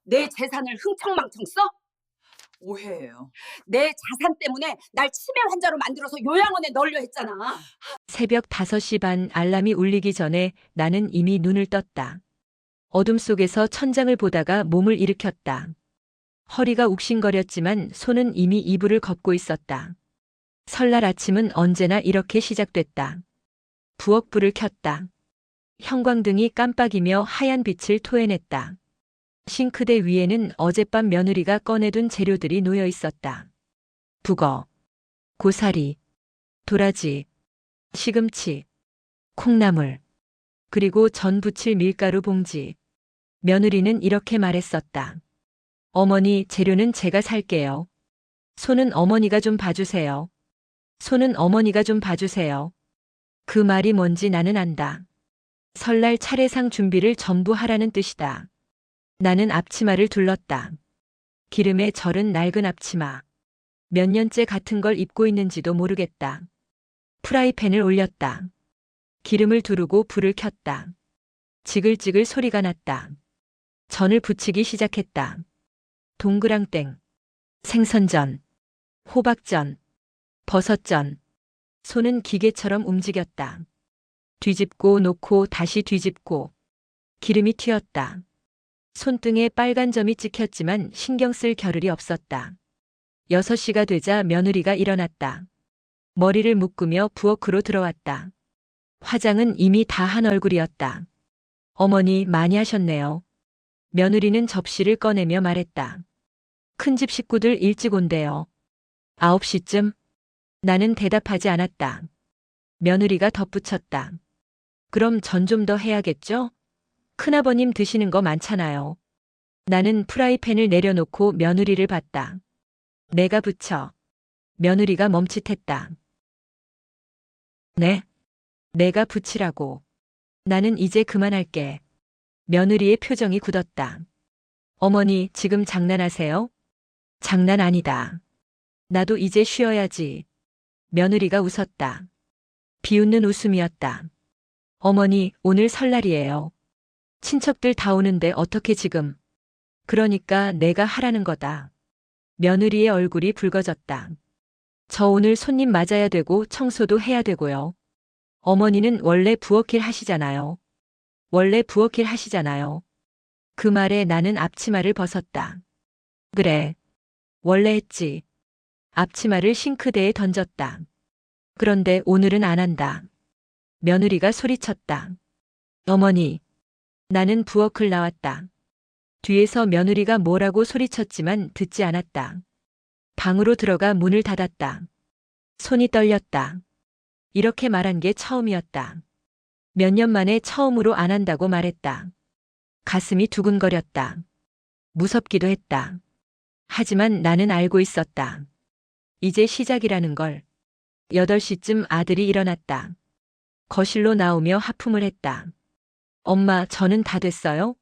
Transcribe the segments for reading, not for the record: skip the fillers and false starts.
내 재산을 흥청망청 써? 오해예요. 내 자산 때문에 날 치매 환자로 만들어서 요양원에 넣으려 했잖아. 새벽 5시 반 알람이 울리기 전에 나는 이미 눈을 떴다. 어둠 속에서 천장을 보다가 몸을 일으켰다. 허리가 욱신거렸지만 손은 이미 이불을 걷고 있었다. 설날 아침은 언제나 이렇게 시작됐다. 부엌 불을 켰다. 형광등이 깜빡이며 하얀 빛을 토해냈다. 싱크대 위에는 어젯밤 며느리가 꺼내둔 재료들이 놓여 있었다. 북어, 고사리, 도라지, 시금치, 콩나물, 그리고 전 부칠 밀가루 봉지. 며느리는 이렇게 말했었다. 어머니, 재료는 제가 살게요. 손은 어머니가 좀 봐주세요. 손은 어머니가 좀 봐주세요. 그 말이 뭔지 나는 안다. 설날 차례상 준비를 전부 하라는 뜻이다. 나는 앞치마를 둘렀다. 기름에 절은 낡은 앞치마. 몇 년째 같은 걸 입고 있는지도 모르겠다. 프라이팬을 올렸다. 기름을 두르고 불을 켰다. 지글지글 소리가 났다. 전을 부치기 시작했다. 동그랑땡, 생선전, 호박전, 버섯전. 손은 기계처럼 움직였다. 뒤집고 놓고 다시 뒤집고. 기름이 튀었다. 손등에 빨간 점이 찍혔지만 신경 쓸 겨를이 없었다. 6시가 되자 며느리가 일어났다. 머리를 묶으며 부엌으로 들어왔다. 화장은 이미 다 한 얼굴이었다. 어머니 많이 하셨네요. 며느리는 접시를 꺼내며 말했다. 큰집 식구들 일찍 온대요. 9시쯤? 나는 대답하지 않았다. 며느리가 덧붙였다. 그럼 전 좀 더 해야겠죠? 큰아버님 드시는 거 많잖아요. 나는 프라이팬을 내려놓고 며느리를 봤다. 내가 부쳐. 며느리가 멈칫했다. 네? 내가 부치라고. 나는 이제 그만할게. 며느리의 표정이 굳었다. 어머니, 지금 장난하세요? 장난 아니다. 나도 이제 쉬어야지. 며느리가 웃었다. 비웃는 웃음이었다. 어머니, 오늘 설날이에요. 친척들 다 오는데 어떻게 지금? 그러니까 내가 하라는 거다. 며느리의 얼굴이 붉어졌다. 저 오늘 손님 맞아야 되고 청소도 해야 되고요. 어머니는 원래 부엌일 하시잖아요. 원래 부엌일 하시잖아요. 그 말에 나는 앞치마를 벗었다. 그래. 원래 했지. 앞치마를 싱크대에 던졌다. 그런데 오늘은 안 한다. 며느리가 소리쳤다. 어머니. 나는 부엌을 나왔다. 뒤에서 며느리가 뭐라고 소리쳤지만 듣지 않았다. 방으로 들어가 문을 닫았다. 손이 떨렸다. 이렇게 말한 게 처음이었다. 몇 년 만에 처음으로 안 한다고 말했다. 가슴이 두근거렸다. 무섭기도 했다. 하지만 나는 알고 있었다. 이제 시작이라는 걸. 8시쯤 아들이 일어났다. 거실로 나오며 하품을 했다. 엄마, 저는 다 됐어요?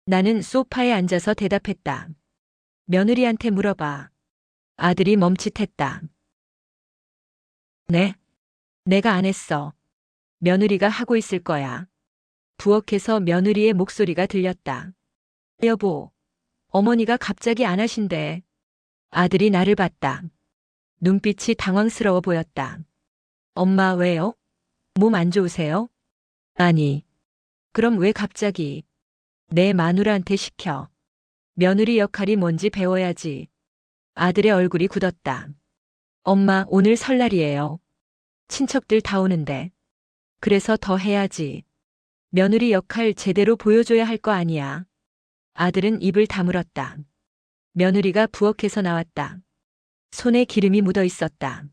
나는 소파에 앉아서 대답했다. 며느리한테 물어봐. 아들이 멈칫했다. 네? 내가 안 했어. 며느리가 하고 있을 거야. 부엌에서 며느리의 목소리가 들렸다. 여보, 어머니가 갑자기 안 하신대. 아들이 나를 봤다. 눈빛이 당황스러워 보였다. 엄마, 왜요? 몸 안 좋으세요? 아니. 그럼 왜 갑자기? 내 마누라한테 시켜. 며느리 역할이 뭔지 배워야지. 아들의 얼굴이 굳었다. 엄마, 오늘 설날이에요. 친척들 다 오는데. 그래서 더 해야지. 며느리 역할 제대로 보여줘야 할 거 아니야. 아들은 입을 다물었다. 며느리가 부엌에서 나왔다. 손에 기름이 묻어 있었다.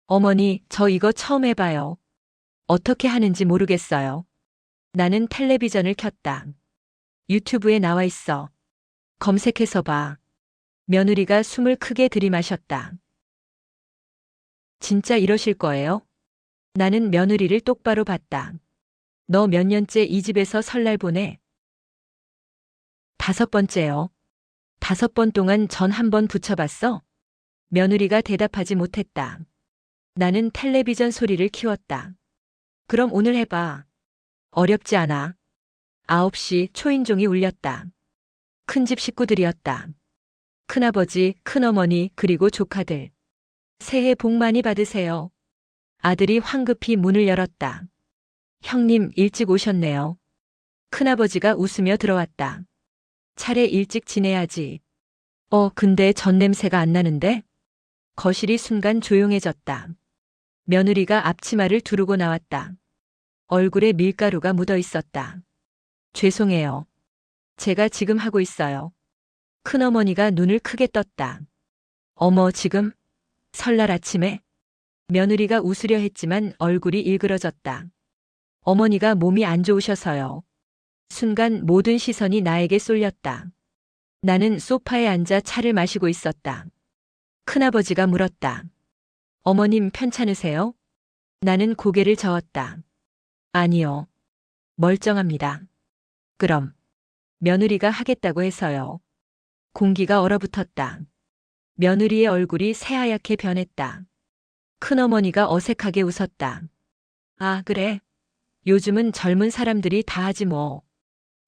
어머니, 저 이거 처음 해봐요. 어떻게 하는지 모르겠어요. 나는 텔레비전을 켰다. 유튜브에 나와 있어. 검색해서 봐. 며느리가 숨을 크게 들이마셨다. 진짜 이러실 거예요? 나는 며느리를 똑바로 봤다. 너 몇 년째 이 집에서 설날 보내? 5번째요. 5번 동안 전 한 번 붙여봤어? 며느리가 대답하지 못했다. 나는 텔레비전 소리를 키웠다. 그럼 오늘 해봐. 어렵지 않아. 9시 초인종이 울렸다. 큰집 식구들이었다. 큰아버지, 큰어머니, 그리고 조카들. 새해 복 많이 받으세요. 아들이 황급히 문을 열었다. 형님, 일찍 오셨네요. 큰아버지가 웃으며 들어왔다. 차례 일찍 지내야지. 근데 전 냄새가 안 나는데? 거실이 순간 조용해졌다. 며느리가 앞치마를 두르고 나왔다. 얼굴에 밀가루가 묻어 있었다. 죄송해요. 제가 지금 하고 있어요. 큰어머니가 눈을 크게 떴다. 어머, 지금? 설날 아침에? 며느리가 웃으려 했지만 얼굴이 일그러졌다. 어머니가 몸이 안 좋으셔서요. 순간 모든 시선이 나에게 쏠렸다. 나는 소파에 앉아 차를 마시고 있었다. 큰아버지가 물었다. 어머님 편찮으세요? 나는 고개를 저었다. 아니요. 멀쩡합니다. 그럼 며느리가 하겠다고 해서요. 공기가 얼어붙었다. 며느리의 얼굴이 새하얗게 변했다. 큰어머니가 어색하게 웃었다. 아, 그래. 요즘은 젊은 사람들이 다 하지 뭐.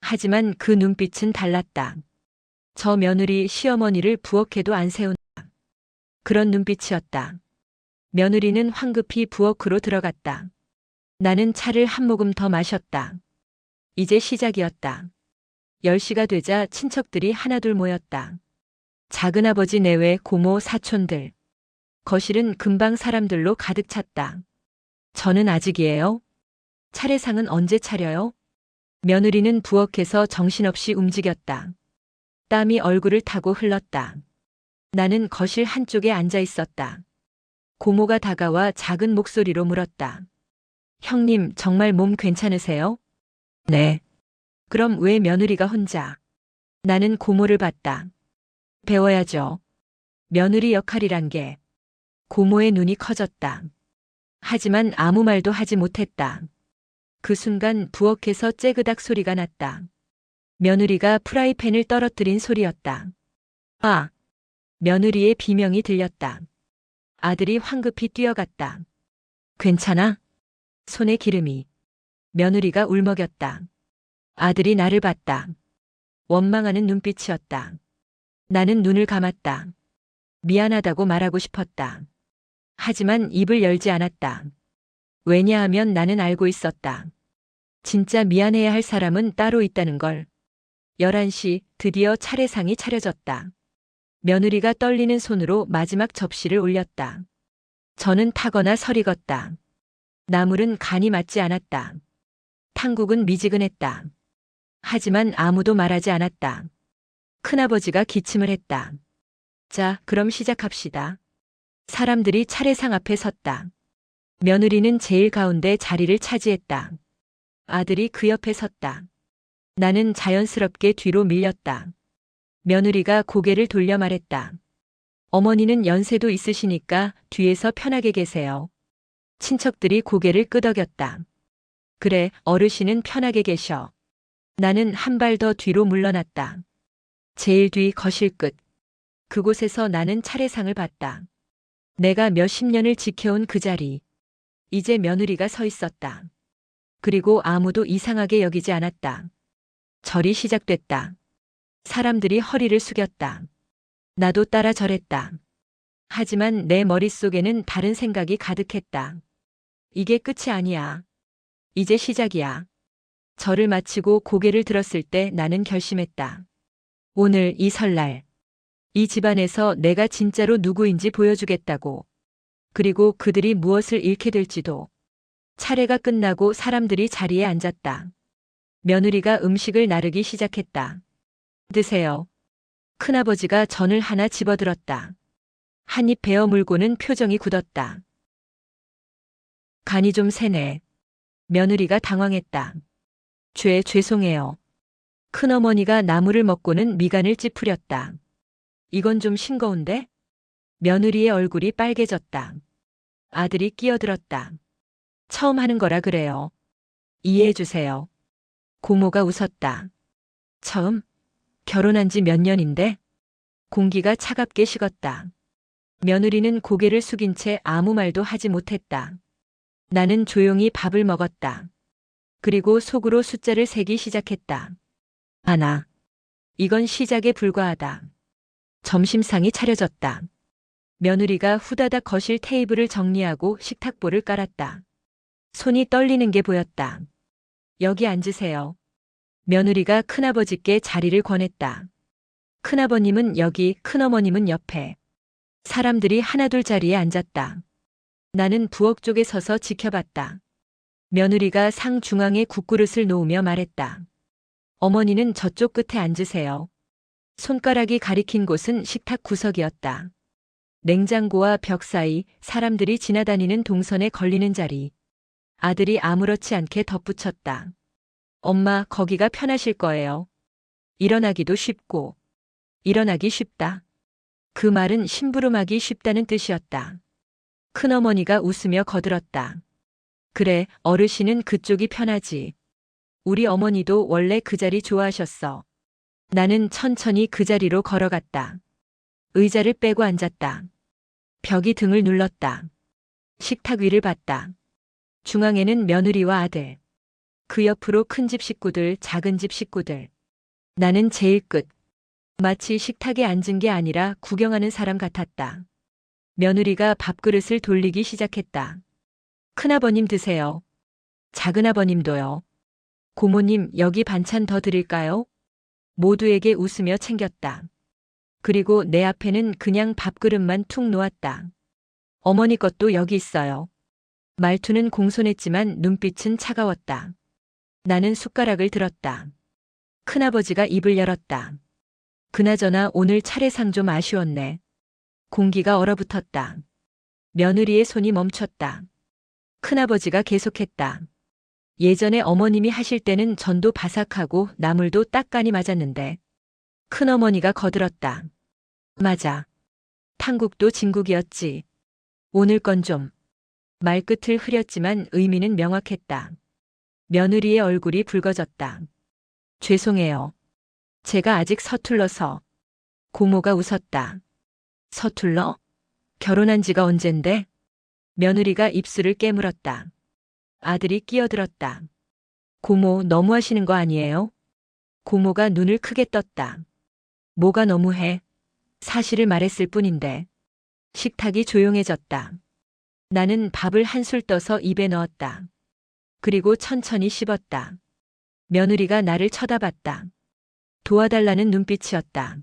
하지만 그 눈빛은 달랐다. 저 며느리 시어머니를 부엌에도 안 세운다. 그런 눈빛이었다. 며느리는 황급히 부엌으로 들어갔다. 나는 차를 한 모금 더 마셨다. 이제 시작이었다. 10시가 되자 친척들이 하나둘 모였다. 작은아버지 내외 고모 사촌들. 거실은 금방 사람들로 가득 찼다. 저는 아직이에요. 차례상은 언제 차려요? 며느리는 부엌에서 정신없이 움직였다. 땀이 얼굴을 타고 흘렀다. 나는 거실 한쪽에 앉아 있었다. 고모가 다가와 작은 목소리로 물었다. 형님, 정말 몸 괜찮으세요? 네. 그럼 왜 며느리가 혼자? 나는 고모를 봤다. 배워야죠. 며느리 역할이란 게. 고모의 눈이 커졌다. 하지만 아무 말도 하지 못했다. 그 순간 부엌에서 째그닥 소리가 났다. 며느리가 프라이팬을 떨어뜨린 소리였다. 아! 며느리의 비명이 들렸다. 아들이 황급히 뛰어갔다. 괜찮아? 손에 기름이. 며느리가 울먹였다. 아들이 나를 봤다. 원망하는 눈빛이었다. 나는 눈을 감았다. 미안하다고 말하고 싶었다. 하지만 입을 열지 않았다. 왜냐하면 나는 알고 있었다. 진짜 미안해야 할 사람은 따로 있다는 걸. 11시 드디어 차례상이 차려졌다. 며느리가 떨리는 손으로 마지막 접시를 올렸다. 저는 타거나 설익었다. 나물은 간이 맞지 않았다. 탕국은 미지근했다. 하지만 아무도 말하지 않았다. 큰아버지가 기침을 했다. 자, 그럼 시작합시다. 사람들이 차례상 앞에 섰다. 며느리는 제일 가운데 자리를 차지했다. 아들이 그 옆에 섰다. 나는 자연스럽게 뒤로 밀렸다. 며느리가 고개를 돌려 말했다. 어머니는 연세도 있으시니까 뒤에서 편하게 계세요. 친척들이 고개를 끄덕였다. 그래, 어르신은 편하게 계셔. 나는 한 발 더 뒤로 물러났다. 제일 뒤 거실 끝. 그곳에서 나는 차례상을 봤다. 내가 몇십 년을 지켜온 그 자리. 이제 며느리가 서 있었다. 그리고 아무도 이상하게 여기지 않았다. 절이 시작됐다. 사람들이 허리를 숙였다. 나도 따라 절했다. 하지만 내 머릿속에는 다른 생각이 가득했다. 이게 끝이 아니야. 이제 시작이야. 절을 마치고 고개를 들었을 때 나는 결심했다. 오늘 이 설날, 이 집안에서 내가 진짜로 누구인지 보여주겠다고. 그리고 그들이 무엇을 잃게 될지도. 차례가 끝나고 사람들이 자리에 앉았다. 며느리가 음식을 나르기 시작했다. 드세요. 큰아버지가 전을 하나 집어들었다. 한 입 베어 물고는 표정이 굳었다. 간이 좀 세네. 며느리가 당황했다. 죄송해요. 큰어머니가 나물을 먹고는 미간을 찌푸렸다. 이건 좀 싱거운데? 며느리의 얼굴이 빨개졌다. 아들이 끼어들었다. 처음 하는 거라 그래요. 이해해 주세요. 고모가 웃었다. 처음? 결혼한 지 몇 년인데? 공기가 차갑게 식었다. 며느리는 고개를 숙인 채 아무 말도 하지 못했다. 나는 조용히 밥을 먹었다. 그리고 속으로 숫자를 세기 시작했다. 하나, 이건 시작에 불과하다. 점심상이 차려졌다. 며느리가 후다닥 거실 테이블을 정리하고 식탁보를 깔았다. 손이 떨리는 게 보였다. 여기 앉으세요. 며느리가 큰아버지께 자리를 권했다. 큰아버님은 여기, 큰어머님은 옆에. 사람들이 하나둘 자리에 앉았다. 나는 부엌 쪽에 서서 지켜봤다. 며느리가 상 중앙에 국그릇을 놓으며 말했다. 어머니는 저쪽 끝에 앉으세요. 손가락이 가리킨 곳은 식탁 구석이었다. 냉장고와 벽 사이, 사람들이 지나다니는 동선에 걸리는 자리. 아들이 아무렇지 않게 덧붙였다. 엄마, 거기가 편하실 거예요. 일어나기도 쉽고. 일어나기 쉽다. 그 말은 심부름하기 쉽다는 뜻이었다. 큰어머니가 웃으며 거들었다. 그래, 어르신은 그쪽이 편하지. 우리 어머니도 원래 그 자리 좋아하셨어. 나는 천천히 그 자리로 걸어갔다. 의자를 빼고 앉았다. 벽이 등을 눌렀다. 식탁 위를 봤다. 중앙에는 며느리와 아들. 그 옆으로 큰 집 식구들, 작은 집 식구들. 나는 제일 끝. 마치 식탁에 앉은 게 아니라 구경하는 사람 같았다. 며느리가 밥그릇을 돌리기 시작했다. 큰아버님 드세요. 작은아버님도요. 고모님, 여기 반찬 더 드릴까요? 모두에게 웃으며 챙겼다. 그리고 내 앞에는 그냥 밥그릇만 툭 놓았다. 어머니 것도 여기 있어요. 말투는 공손했지만 눈빛은 차가웠다. 나는 숟가락을 들었다. 큰아버지가 입을 열었다. 그나저나 오늘 차례상 좀 아쉬웠네. 공기가 얼어붙었다. 며느리의 손이 멈췄다. 큰아버지가 계속했다. 예전에 어머님이 하실 때는 전도 바삭하고 나물도 딱간이 맞았는데. 큰어머니가 거들었다. 맞아. 탕국도 진국이었지. 오늘 건 좀. 말끝을 흐렸지만 의미는 명확했다. 며느리의 얼굴이 붉어졌다. 죄송해요. 제가 아직 서툴러서. 고모가 웃었다. 서툴러? 결혼한 지가 언젠데? 며느리가 입술을 깨물었다. 아들이 끼어들었다. 고모, 너무하시는 거 아니에요? 고모가 눈을 크게 떴다. 뭐가 너무해? 사실을 말했을 뿐인데. 식탁이 조용해졌다. 나는 밥을 한술 떠서 입에 넣었다. 그리고 천천히 씹었다. 며느리가 나를 쳐다봤다. 도와달라는 눈빛이었다.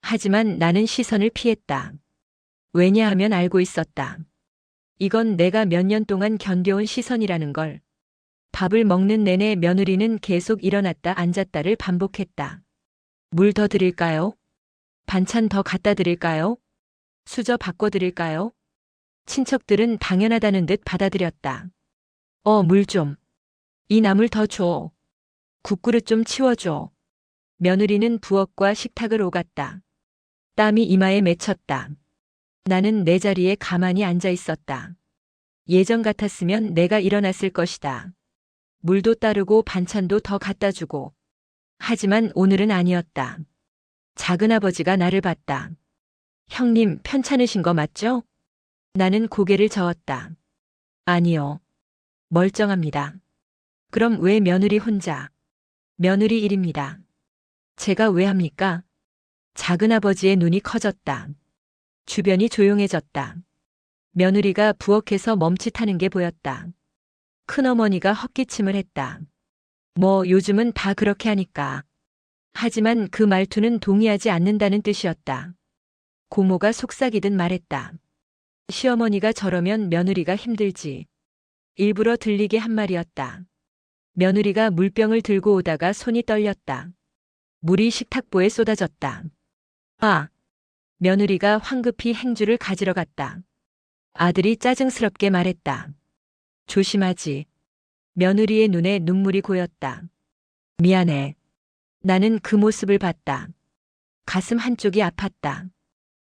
하지만 나는 시선을 피했다. 왜냐하면 알고 있었다. 이건 내가 몇 년 동안 견뎌온 시선이라는 걸. 밥을 먹는 내내 며느리는 계속 일어났다 앉았다를 반복했다. 물 더 드릴까요? 반찬 더 갖다 드릴까요? 수저 바꿔 드릴까요? 친척들은 당연하다는 듯 받아들였다. 물 좀. 이 나물 더 줘. 국그릇 좀 치워줘. 며느리는 부엌과 식탁을 오갔다. 땀이 이마에 맺혔다. 나는 내 자리에 가만히 앉아 있었다. 예전 같았으면 내가 일어났을 것이다. 물도 따르고 반찬도 더 갖다 주고. 하지만 오늘은 아니었다. 작은아버지가 나를 봤다. 형님, 편찮으신 거 맞죠? 나는 고개를 저었다. 아니요. 멀쩡합니다. 그럼 왜 며느리 혼자? 며느리 일입니다. 제가 왜 합니까? 작은아버지의 눈이 커졌다. 주변이 조용해졌다. 며느리가 부엌에서 멈칫하는 게 보였다. 큰어머니가 헛기침을 했다. 뭐 요즘은 다 그렇게 하니까. 하지만 그 말투는 동의하지 않는다는 뜻이었다. 고모가 속삭이듯 말했다. 시어머니가 저러면 며느리가 힘들지. 일부러 들리게 한 말이었다. 며느리가 물병을 들고 오다가 손이 떨렸다. 물이 식탁보에 쏟아졌다. 아! 며느리가 황급히 행주를 가지러 갔다. 아들이 짜증스럽게 말했다. 조심하지. 며느리의 눈에 눈물이 고였다. 미안해. 나는 그 모습을 봤다. 가슴 한쪽이 아팠다.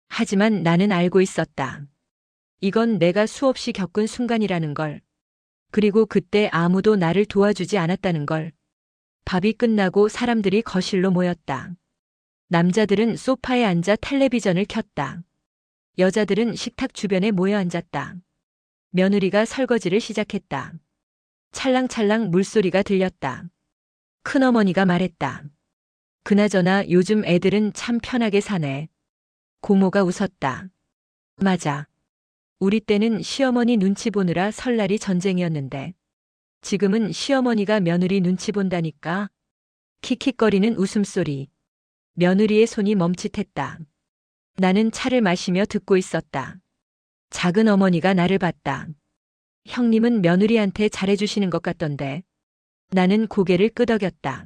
하지만 나는 알고 있었다. 이건 내가 수없이 겪은 순간이라는 걸. 그리고 그때 아무도 나를 도와주지 않았다는 걸. 밥이 끝나고 사람들이 거실로 모였다. 남자들은 소파에 앉아 텔레비전을 켰다. 여자들은 식탁 주변에 모여 앉았다. 며느리가 설거지를 시작했다. 찰랑찰랑 물소리가 들렸다. 큰어머니가 말했다. 그나저나 요즘 애들은 참 편하게 사네. 고모가 웃었다. 맞아. 우리 때는 시어머니 눈치 보느라 설날이 전쟁이었는데 지금은 시어머니가 며느리 눈치 본다니까. 킥킥거리는 웃음소리. 며느리의 손이 멈칫했다. 나는 차를 마시며 듣고 있었다. 작은 어머니가 나를 봤다. 형님은 며느리한테 잘해주시는 것 같던데. 나는 고개를 끄덕였다.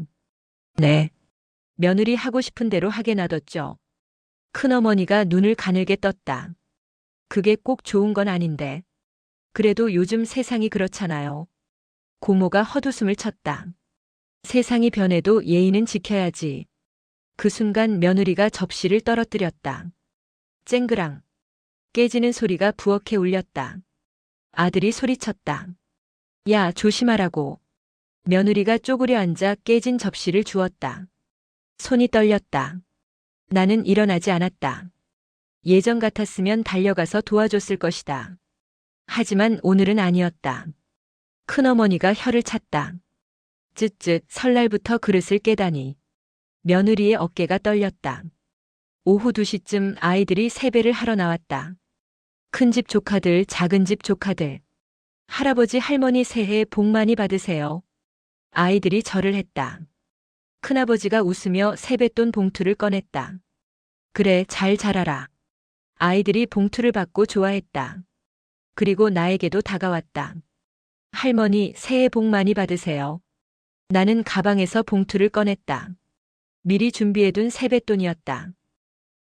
네. 며느리 하고 싶은 대로 하게 놔뒀죠. 큰어머니가 눈을 가늘게 떴다. 그게 꼭 좋은 건 아닌데. 그래도 요즘 세상이 그렇잖아요. 고모가 헛웃음을 쳤다. 세상이 변해도 예의는 지켜야지. 그 순간 며느리가 접시를 떨어뜨렸다. 쨍그랑. 깨지는 소리가 부엌에 울렸다. 아들이 소리쳤다. 야, 조심하라고. 며느리가 쪼그려 앉아 깨진 접시를 주었다. 손이 떨렸다. 나는 일어나지 않았다. 예전 같았으면 달려가서 도와줬을 것이다. 하지만 오늘은 아니었다. 큰어머니가 혀를 찼다. 쯧쯧 설날부터 그릇을 깨다니. 며느리의 어깨가 떨렸다. 오후 2시쯤 아이들이 세배를 하러 나왔다. 큰집 조카들, 작은집 조카들. 할아버지 할머니 새해 복 많이 받으세요. 아이들이 절을 했다. 큰아버지가 웃으며 세뱃돈 봉투를 꺼냈다. 그래, 잘 자라라. 아이들이 봉투를 받고 좋아했다. 그리고 나에게도 다가왔다. 할머니, 새해 복 많이 받으세요. 나는 가방에서 봉투를 꺼냈다. 미리 준비해둔 세뱃돈이었다.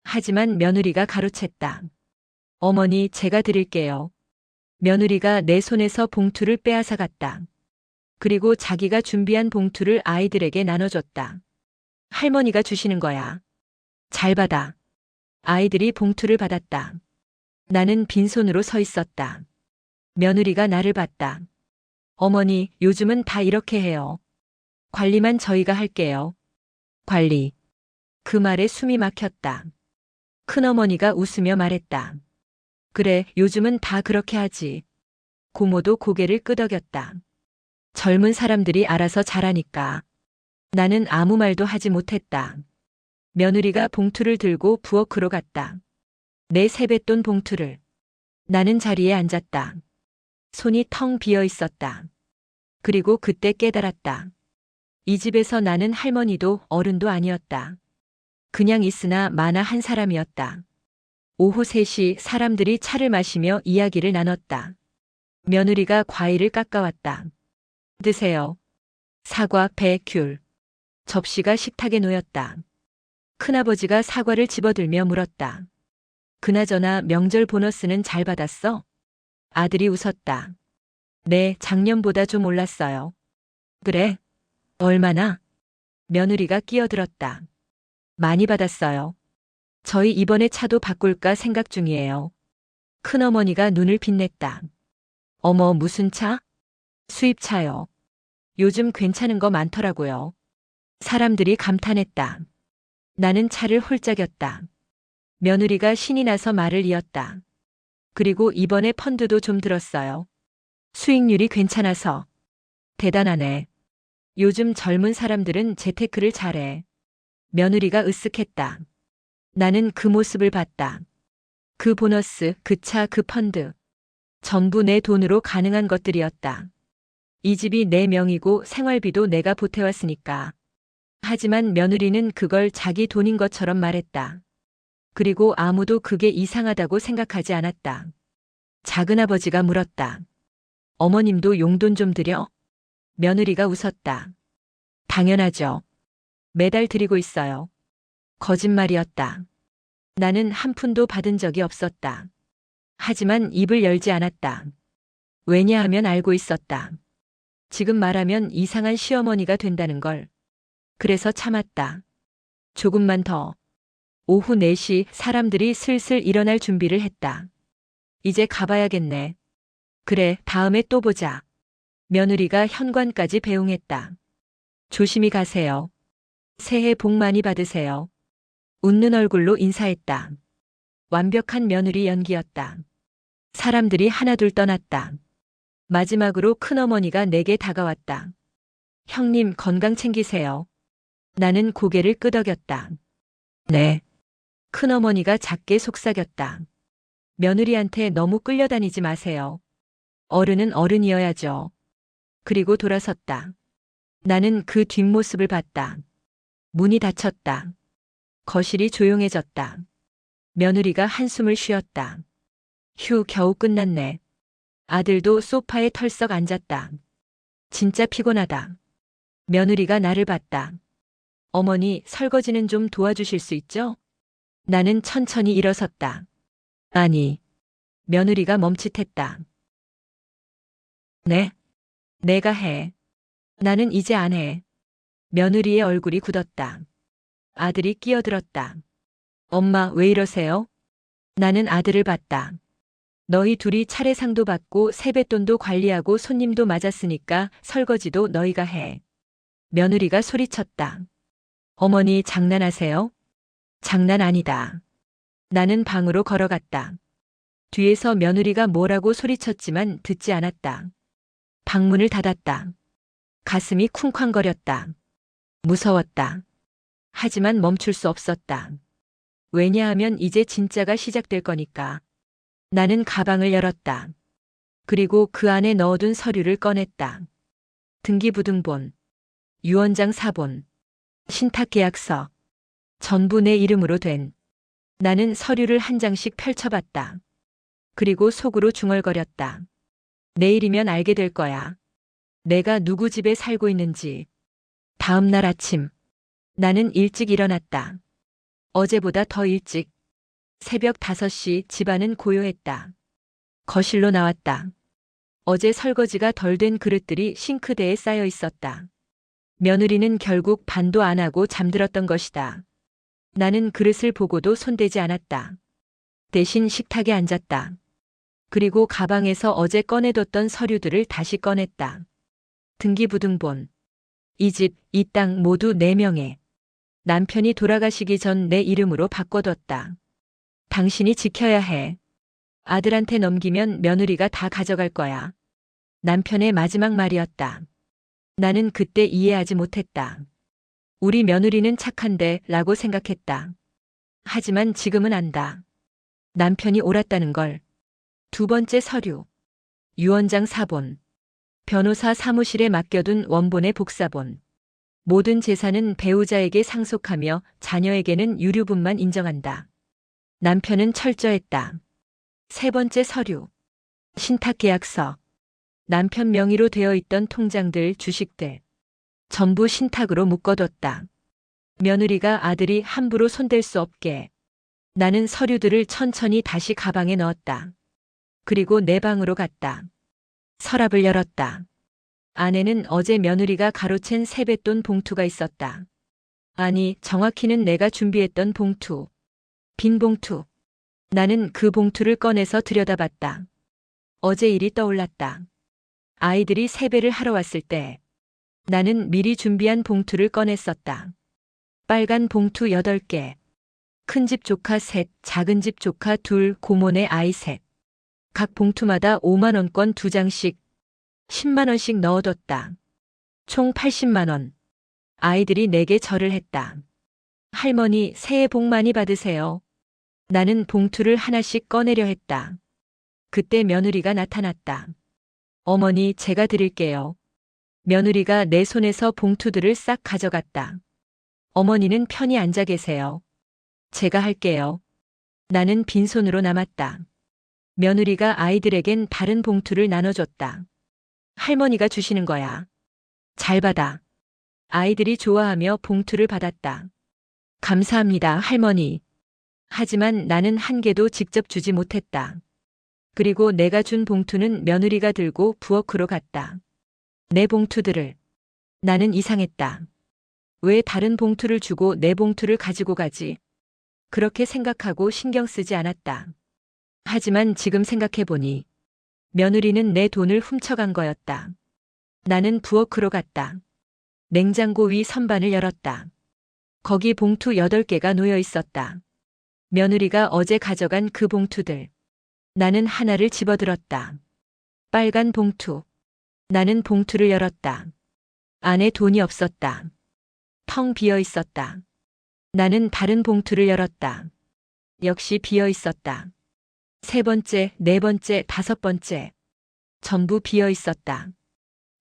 하지만 며느리가 가로챘다. 어머니, 제가 드릴게요. 며느리가 내 손에서 봉투를 빼앗아 갔다. 그리고 자기가 준비한 봉투를 아이들에게 나눠줬다. 할머니가 주시는 거야. 잘 받아. 아이들이 봉투를 받았다. 나는 빈손으로 서 있었다. 며느리가 나를 봤다. 어머니, 요즘은 다 이렇게 해요. 관리만 저희가 할게요. 관리. 그 말에 숨이 막혔다. 큰어머니가 웃으며 말했다. 그래, 요즘은 다 그렇게 하지. 고모도 고개를 끄덕였다. 젊은 사람들이 알아서 잘하니까. 나는 아무 말도 하지 못했다. 며느리가 봉투를 들고 부엌으로 갔다. 내 세뱃돈 봉투를. 나는 자리에 앉았다. 손이 텅 비어 있었다. 그리고 그때 깨달았다. 이 집에서 나는 할머니도 어른도 아니었다. 그냥 있으나 마나 한 사람이었다. 오후 3시 사람들이 차를 마시며 이야기를 나눴다. 며느리가 과일을 깎아왔다. 드세요. 사과, 배, 귤. 접시가 식탁에 놓였다. 큰아버지가 사과를 집어들며 물었다. 그나저나 명절 보너스는 잘 받았어? 아들이 웃었다. 네, 작년보다 좀 올랐어요. 그래? 얼마나? 며느리가 끼어들었다. 많이 받았어요. 저희 이번에 차도 바꿀까 생각 중이에요. 큰어머니가 눈을 빛냈다. 어머, 무슨 차? 수입차요. 요즘 괜찮은 거 많더라고요. 사람들이 감탄했다. 나는 차를 홀짝였다. 며느리가 신이 나서 말을 이었다. 그리고 이번에 펀드도 좀 들었어요. 수익률이 괜찮아서. 대단하네. 요즘 젊은 사람들은 재테크를 잘해. 며느리가 으쓱했다. 나는 그 모습을 봤다. 그 보너스, 그 차, 그 펀드. 전부 내 돈으로 가능한 것들이었다. 이 집이 내 명이고 생활비도 내가 보태왔으니까. 하지만 며느리는 그걸 자기 돈인 것처럼 말했다. 그리고 아무도 그게 이상하다고 생각하지 않았다. 작은아버지가 물었다. 어머님도 용돈 좀 드려? 며느리가 웃었다. 당연하죠. 매달 드리고 있어요. 거짓말이었다. 나는 한 푼도 받은 적이 없었다. 하지만 입을 열지 않았다. 왜냐하면 알고 있었다. 지금 말하면 이상한 시어머니가 된다는 걸. 그래서 참았다. 조금만 더. 오후 4시 사람들이 슬슬 일어날 준비를 했다. 이제 가봐야겠네. 그래, 다음에 또 보자. 며느리가 현관까지 배웅했다. 조심히 가세요. 새해 복 많이 받으세요. 웃는 얼굴로 인사했다. 완벽한 며느리 연기였다. 사람들이 하나둘 떠났다. 마지막으로 큰어머니가 내게 다가왔다. 형님, 건강 챙기세요. 나는 고개를 끄덕였다. 네. 큰어머니가 작게 속삭였다. 며느리한테 너무 끌려다니지 마세요. 어른은 어른이어야죠. 그리고 돌아섰다. 나는 그 뒷모습을 봤다. 문이 닫혔다. 거실이 조용해졌다. 며느리가 한숨을 쉬었다. 휴, 겨우 끝났네. 아들도 소파에 털썩 앉았다. 진짜 피곤하다. 며느리가 나를 봤다. 어머니, 설거지는 좀 도와주실 수 있죠? 나는 천천히 일어섰다. 아니. 며느리가 멈칫했다. 네? 내가 해. 나는 이제 안 해. 며느리의 얼굴이 굳었다. 아들이 끼어들었다. 엄마, 왜 이러세요? 나는 아들을 봤다. 너희 둘이 차례상도 받고 세뱃돈도 관리하고 손님도 맞았으니까 설거지도 너희가 해. 며느리가 소리쳤다. 어머니, 장난하세요? 장난 아니다. 나는 방으로 걸어갔다. 뒤에서 며느리가 뭐라고 소리쳤지만 듣지 않았다. 방문을 닫았다. 가슴이 쿵쾅거렸다. 무서웠다. 하지만 멈출 수 없었다. 왜냐하면 이제 진짜가 시작될 거니까. 나는 가방을 열었다. 그리고 그 안에 넣어둔 서류를 꺼냈다. 등기부등본, 유언장 사본, 신탁계약서, 전부 내 이름으로 된. 나는 서류를 한 장씩 펼쳐봤다. 그리고 속으로 중얼거렸다. 내일이면 알게 될 거야. 내가 누구 집에 살고 있는지. 다음 날 아침, 나는 일찍 일어났다. 어제보다 더 일찍. 새벽 5시 집안은 고요했다. 거실로 나왔다. 어제 설거지가 덜 된 그릇들이 싱크대에 쌓여 있었다. 며느리는 결국 반도 안 하고 잠들었던 것이다. 나는 그릇을 보고도 손대지 않았다. 대신 식탁에 앉았다. 그리고 가방에서 어제 꺼내뒀던 서류들을 다시 꺼냈다. 등기부등본. 이 집, 이 땅 모두 내 명에. 남편이 돌아가시기 전 내 이름으로 바꿔뒀다. 당신이 지켜야 해. 아들한테 넘기면 며느리가 다 가져갈 거야. 남편의 마지막 말이었다. 나는 그때 이해하지 못했다. 우리 며느리는 착한데 라고 생각했다. 하지만 지금은 안다. 남편이 옳았다는 걸. 두 번째 서류. 유언장 사본. 변호사 사무실에 맡겨둔 원본의 복사본. 모든 재산은 배우자에게 상속하며 자녀에게는 유류분만 인정한다. 남편은 철저했다. 세 번째 서류. 신탁계약서. 남편 명의로 되어 있던 통장들, 주식들. 전부 신탁으로 묶어뒀다. 며느리가 아들이 함부로 손댈 수 없게. 나는 서류들을 천천히 다시 가방에 넣었다. 그리고 내 방으로 갔다. 서랍을 열었다. 안에는 어제 며느리가 가로챈 세뱃돈 봉투가 있었다. 아니, 정확히는 내가 준비했던 봉투. 빈 봉투. 나는 그 봉투를 꺼내서 들여다봤다. 어제 일이 떠올랐다. 아이들이 세배를 하러 왔을 때 나는 미리 준비한 봉투를 꺼냈었다. 빨간 봉투 8개. 큰 집 조카 셋, 작은 집 조카 둘, 고모네 아이 셋. 각 봉투마다 5만 원권 2장씩 10만 원씩 넣어뒀다. 총 80만 원. 아이들이 내게 절을 했다. 할머니, 새해 복 많이 받으세요. 나는 봉투를 하나씩 꺼내려 했다. 그때 며느리가 나타났다. 어머니, 제가 드릴게요. 며느리가 내 손에서 봉투들을 싹 가져갔다. 어머니는 편히 앉아 계세요. 제가 할게요. 나는 빈손으로 남았다. 며느리가 아이들에겐 다른 봉투를 나눠줬다. 할머니가 주시는 거야. 잘 받아. 아이들이 좋아하며 봉투를 받았다. 감사합니다, 할머니. 하지만 나는 한 개도 직접 주지 못했다. 그리고 내가 준 봉투는 며느리가 들고 부엌으로 갔다. 내 봉투들을. 나는 이상했다. 왜 다른 봉투를 주고 내 봉투를 가지고 가지? 그렇게 생각하고 신경 쓰지 않았다. 하지만 지금 생각해보니 며느리는 내 돈을 훔쳐간 거였다. 나는 부엌으로 갔다. 냉장고 위 선반을 열었다. 거기 봉투 8개가 놓여 있었다. 며느리가 어제 가져간 그 봉투들. 나는 하나를 집어들었다. 빨간 봉투. 나는 봉투를 열었다. 안에 돈이 없었다. 텅 비어 있었다. 나는 다른 봉투를 열었다. 역시 비어 있었다. 세 번째, 네 번째, 다섯 번째. 전부 비어 있었다.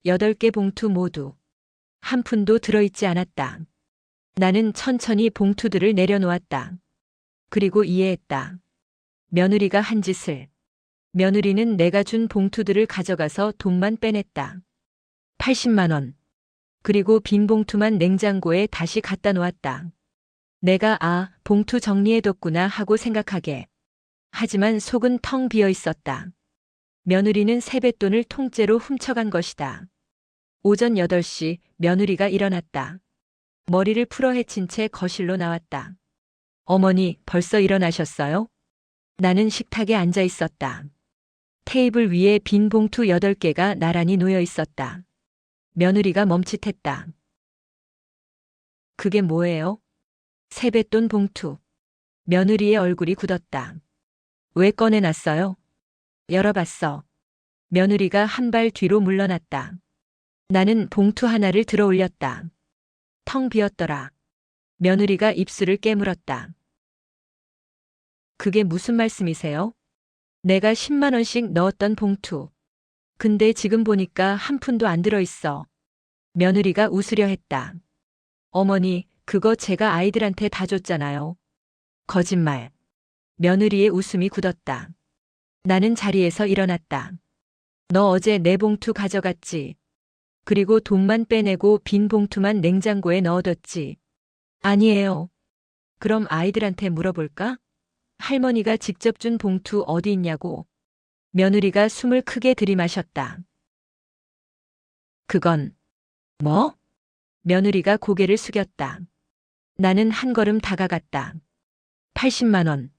8개 봉투 모두. 한 푼도 들어있지 않았다. 나는 천천히 봉투들을 내려놓았다. 그리고 이해했다. 며느리가 한 짓을. 며느리는 내가 준 봉투들을 가져가서 돈만 빼냈다. 80만 원. 그리고 빈 봉투만 냉장고에 다시 갖다 놓았다. 내가 봉투 정리해뒀구나 하고 생각하게. 하지만 속은 텅 비어 있었다. 며느리는 세뱃돈을 통째로 훔쳐간 것이다. 오전 8시 며느리가 일어났다. 머리를 풀어 헤친 채 거실로 나왔다. 어머니, 벌써 일어나셨어요? 나는 식탁에 앉아 있었다. 테이블 위에 빈 봉투 8개가 나란히 놓여 있었다. 며느리가 멈칫했다. 그게 뭐예요? 세뱃돈 봉투. 며느리의 얼굴이 굳었다. 왜 꺼내놨어요? 열어봤어. 며느리가 한 발 뒤로 물러났다. 나는 봉투 하나를 들어 올렸다. 텅 비었더라. 며느리가 입술을 깨물었다. 그게 무슨 말씀이세요? 내가 10만 원씩 넣었던 봉투. 근데 지금 보니까 한 푼도 안 들어있어. 며느리가 웃으려 했다. 어머니, 그거 제가 아이들한테 다 줬잖아요. 거짓말. 며느리의 웃음이 굳었다. 나는 자리에서 일어났다. 너 어제 내 봉투 가져갔지? 그리고 돈만 빼내고 빈 봉투만 냉장고에 넣어뒀지? 아니에요. 그럼 아이들한테 물어볼까? 할머니가 직접 준 봉투 어디 있냐고. 며느리가 숨을 크게 들이마셨다. 그건 뭐? 며느리가 고개를 숙였다. 나는 한 걸음 다가갔다. 80만 원.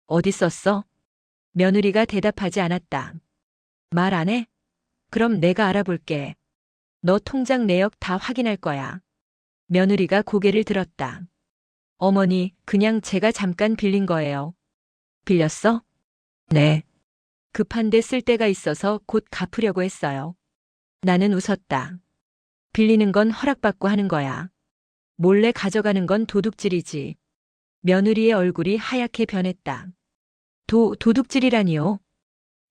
어디 썼어? 며느리가 대답하지 않았다. 말 안 해? 그럼 내가 알아볼게. 너 통장 내역 다 확인할 거야. 며느리가 고개를 들었다. 어머니, 그냥 제가 잠깐 빌린 거예요. 빌렸어? 네. 급한데 쓸 데가 있어서 곧 갚으려고 했어요. 나는 웃었다. 빌리는 건 허락받고 하는 거야. 몰래 가져가는 건 도둑질이지. 며느리의 얼굴이 하얗게 변했다. 도둑질이라니요?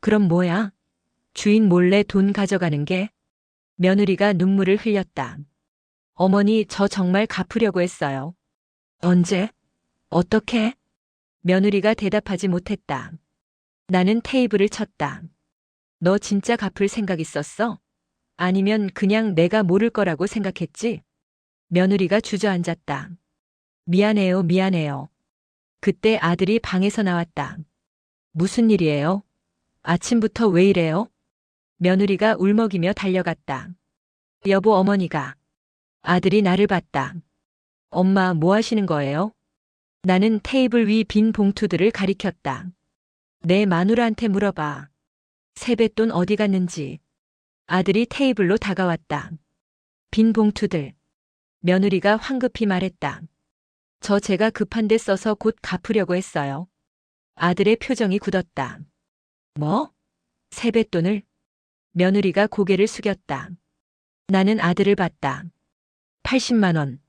그럼 뭐야? 주인 몰래 돈 가져가는 게? 며느리가 눈물을 흘렸다. 어머니, 저 정말 갚으려고 했어요. 언제? 어떻게? 며느리가 대답하지 못했다. 나는 테이블을 쳤다. 너 진짜 갚을 생각 있었어? 아니면 그냥 내가 모를 거라고 생각했지? 며느리가 주저앉았다. 미안해요, 미안해요. 그때 아들이 방에서 나왔다. 무슨 일이에요? 아침부터 왜 이래요? 며느리가 울먹이며 달려갔다. 여보, 어머니가. 아들이 나를 봤다. 엄마, 뭐 하시는 거예요? 나는 테이블 위 빈 봉투들을 가리켰다. 내 마누라한테 물어봐. 세뱃돈 어디 갔는지. 아들이 테이블로 다가왔다. 빈 봉투들. 며느리가 황급히 말했다. 저 제가 급한데 써서 곧 갚으려고 했어요. 아들의 표정이 굳었다. 뭐? 세뱃돈을? 며느리가 고개를 숙였다. 나는 아들을 봤다. 80만 원.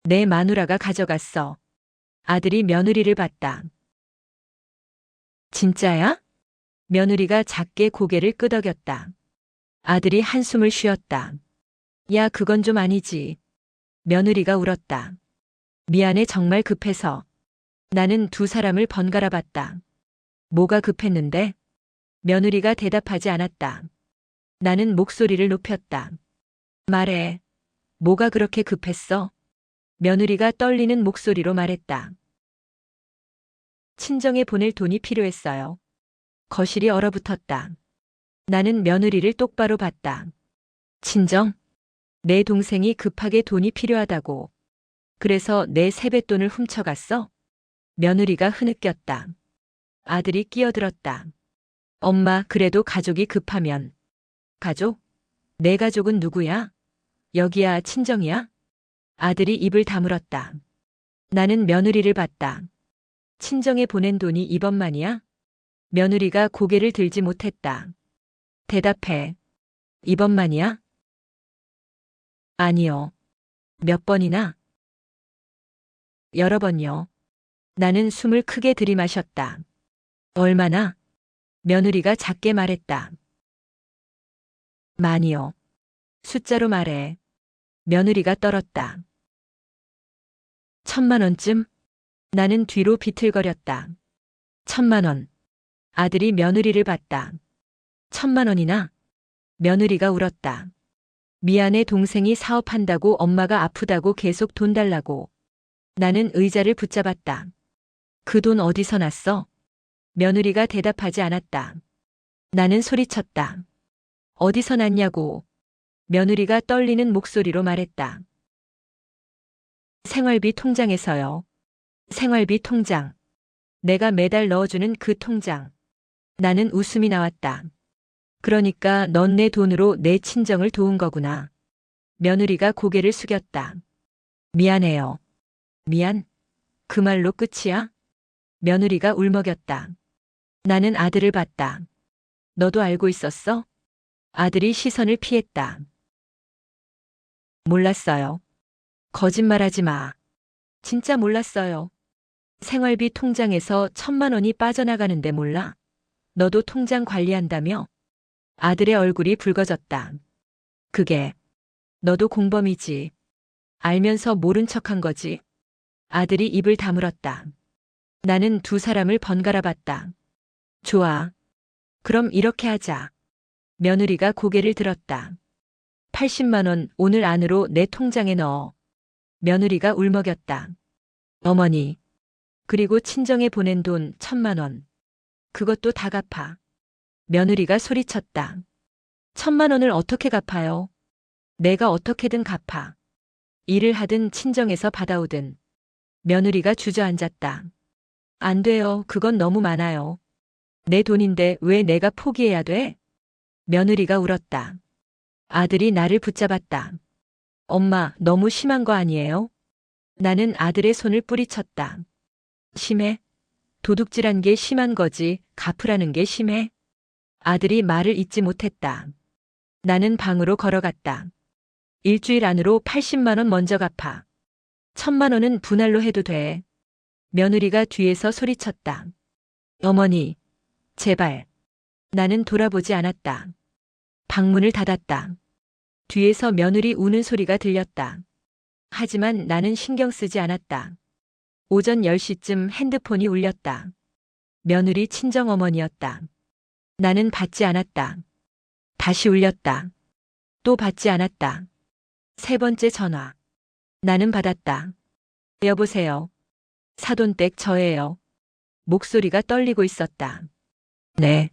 내 마누라가 가져갔어. 아들이 며느리를 봤다. 진짜야? 며느리가 작게 고개를 끄덕였다. 아들이 한숨을 쉬었다. 야, 그건 좀 아니지. 며느리가 울었다. 미안해, 정말 급해서. 나는 두 사람을 번갈아 봤다. 뭐가 급했는데? 며느리가 대답하지 않았다. 나는 목소리를 높였다. 말해. 뭐가 그렇게 급했어? 며느리가 떨리는 목소리로 말했다. 친정에 보낼 돈이 필요했어요. 거실이 얼어붙었다. 나는 며느리를 똑바로 봤다. 친정? 내 동생이 급하게 돈이 필요하다고. 그래서 내 세뱃돈을 훔쳐갔어? 며느리가 흐느꼈다. 아들이 끼어들었다. 엄마, 그래도 가족이 급하면. 가족? 내 가족은 누구야? 여기야, 친정이야? 아들이 입을 다물었다. 나는 며느리를 봤다. 친정에 보낸 돈이 이번만이야? 며느리가 고개를 들지 못했다. 대답해. 이번만이야? 아니요. 몇 번이나? 여러 번요. 나는 숨을 크게 들이마셨다. 얼마나? 며느리가 작게 말했다. 많이요. 숫자로 말해. 며느리가 떨었다. 1,000만 원쯤? 나는 뒤로 비틀거렸다. 1,000만 원. 아들이 며느리를 봤다. 1,000만 원이나? 며느리가 울었다. 미안해, 동생이 사업한다고 엄마가 아프다고 계속 돈 달라고. 나는 의자를 붙잡았다. 그 돈 어디서 났어? 며느리가 대답하지 않았다. 나는 소리쳤다. 어디서 났냐고. 며느리가 떨리는 목소리로 말했다. 생활비 통장에서요. 생활비 통장. 내가 매달 넣어주는 그 통장. 나는 웃음이 나왔다. 그러니까 넌 내 돈으로 내 친정을 도운 거구나. 며느리가 고개를 숙였다. 미안해요. 미안? 그 말로 끝이야? 며느리가 울먹였다. 나는 아들을 봤다. 너도 알고 있었어? 아들이 시선을 피했다. 몰랐어요. 거짓말하지 마. 진짜 몰랐어요. 생활비 통장에서 1,000만 원이 빠져나가는데 몰라? 너도 통장 관리한다며? 아들의 얼굴이 붉어졌다. 그게 너도 공범이지. 알면서 모른 척한 거지. 아들이 입을 다물었다. 나는 두 사람을 번갈아 봤다. 좋아. 그럼 이렇게 하자. 며느리가 고개를 들었다. 80만 원 오늘 안으로 내 통장에 넣어. 며느리가 울먹였다. 어머니. 그리고 친정에 보낸 돈 1,000만 원. 그것도 다 갚아. 며느리가 소리쳤다. 1,000만 원을 어떻게 갚아요? 내가 어떻게든 갚아. 일을 하든 친정에서 받아오든. 며느리가 주저앉았다. 안 돼요. 그건 너무 많아요. 내 돈인데 왜 내가 포기해야 돼? 며느리가 울었다. 아들이 나를 붙잡았다. 엄마, 너무 심한 거 아니에요? 나는 아들의 손을 뿌리쳤다. 심해? 도둑질한 게 심한 거지, 갚으라는 게 심해? 아들이 말을 잇지 못했다. 나는 방으로 걸어갔다. 일주일 안으로 80만 원 먼저 갚아. 1,000만 원은 분할로 해도 돼. 며느리가 뒤에서 소리쳤다. 어머니, 제발. 나는 돌아보지 않았다. 방문을 닫았다. 뒤에서 며느리 우는 소리가 들렸다. 하지만 나는 신경 쓰지 않았다. 오전 10시쯤 핸드폰이 울렸다. 며느리 친정어머니였다. 나는 받지 않았다. 다시 울렸다. 또 받지 않았다. 세 번째 전화. 나는 받았다. 여보세요. 사돈댁 저예요. 목소리가 떨리고 있었다. 네.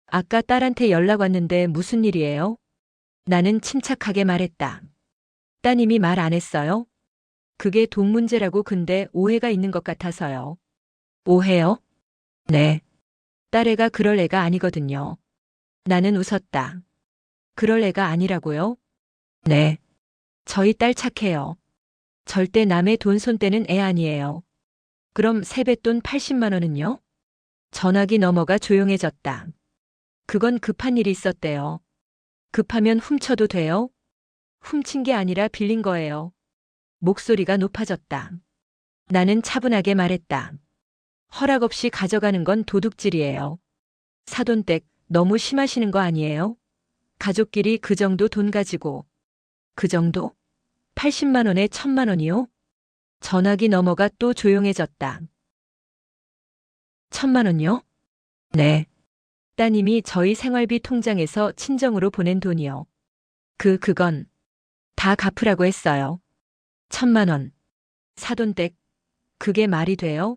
아까 딸한테 연락 왔는데 무슨 일이에요? 나는 침착하게 말했다. 따님이 말 안 했어요? 그게 돈 문제라고. 근데 오해가 있는 것 같아서요. 오해요? 네. 딸애가 그럴 애가 아니거든요. 나는 웃었다. 그럴 애가 아니라고요? 네. 저희 딸 착해요. 절대 남의 돈 손 떼는 애 아니에요. 그럼 세뱃돈 80만 원은요? 전화기 넘어가 조용해졌다. 그건 급한 일이 있었대요. 급하면 훔쳐도 돼요? 훔친 게 아니라 빌린 거예요. 목소리가 높아졌다. 나는 차분하게 말했다. 허락 없이 가져가는 건 도둑질이에요. 사돈댁 너무 심하시는 거 아니에요? 가족끼리 그 정도 돈 가지고. 그 정도? 80만 원에 1,000만 원이요? 전화기 넘어가 또 조용해졌다. 1,000만 원요? 네. 따님이 저희 생활비 통장에서 친정으로 보낸 돈이요. 그건 다 갚으라고 했어요. 1,000만 원. 사돈댁, 그게 말이 돼요?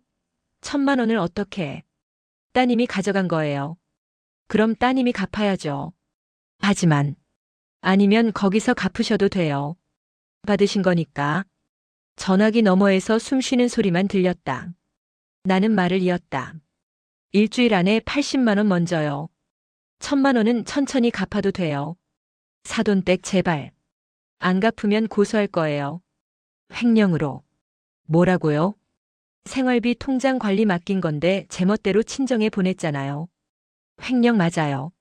1,000만 원을 어떻게 해? 따님이 가져간 거예요. 그럼 따님이 갚아야죠. 하지만, 아니면 거기서 갚으셔도 돼요. 받으신 거니까. 전화기 너머에서 숨 쉬는 소리만 들렸다. 나는 말을 이었다. 일주일 안에 80만 원 먼저요. 1,000만 원은 천천히 갚아도 돼요. 사돈댁 제발. 안 갚으면 고소할 거예요. 횡령으로. 뭐라고요? 생활비 통장 관리 맡긴 건데 제멋대로 친정에 보냈잖아요. 횡령 맞아요.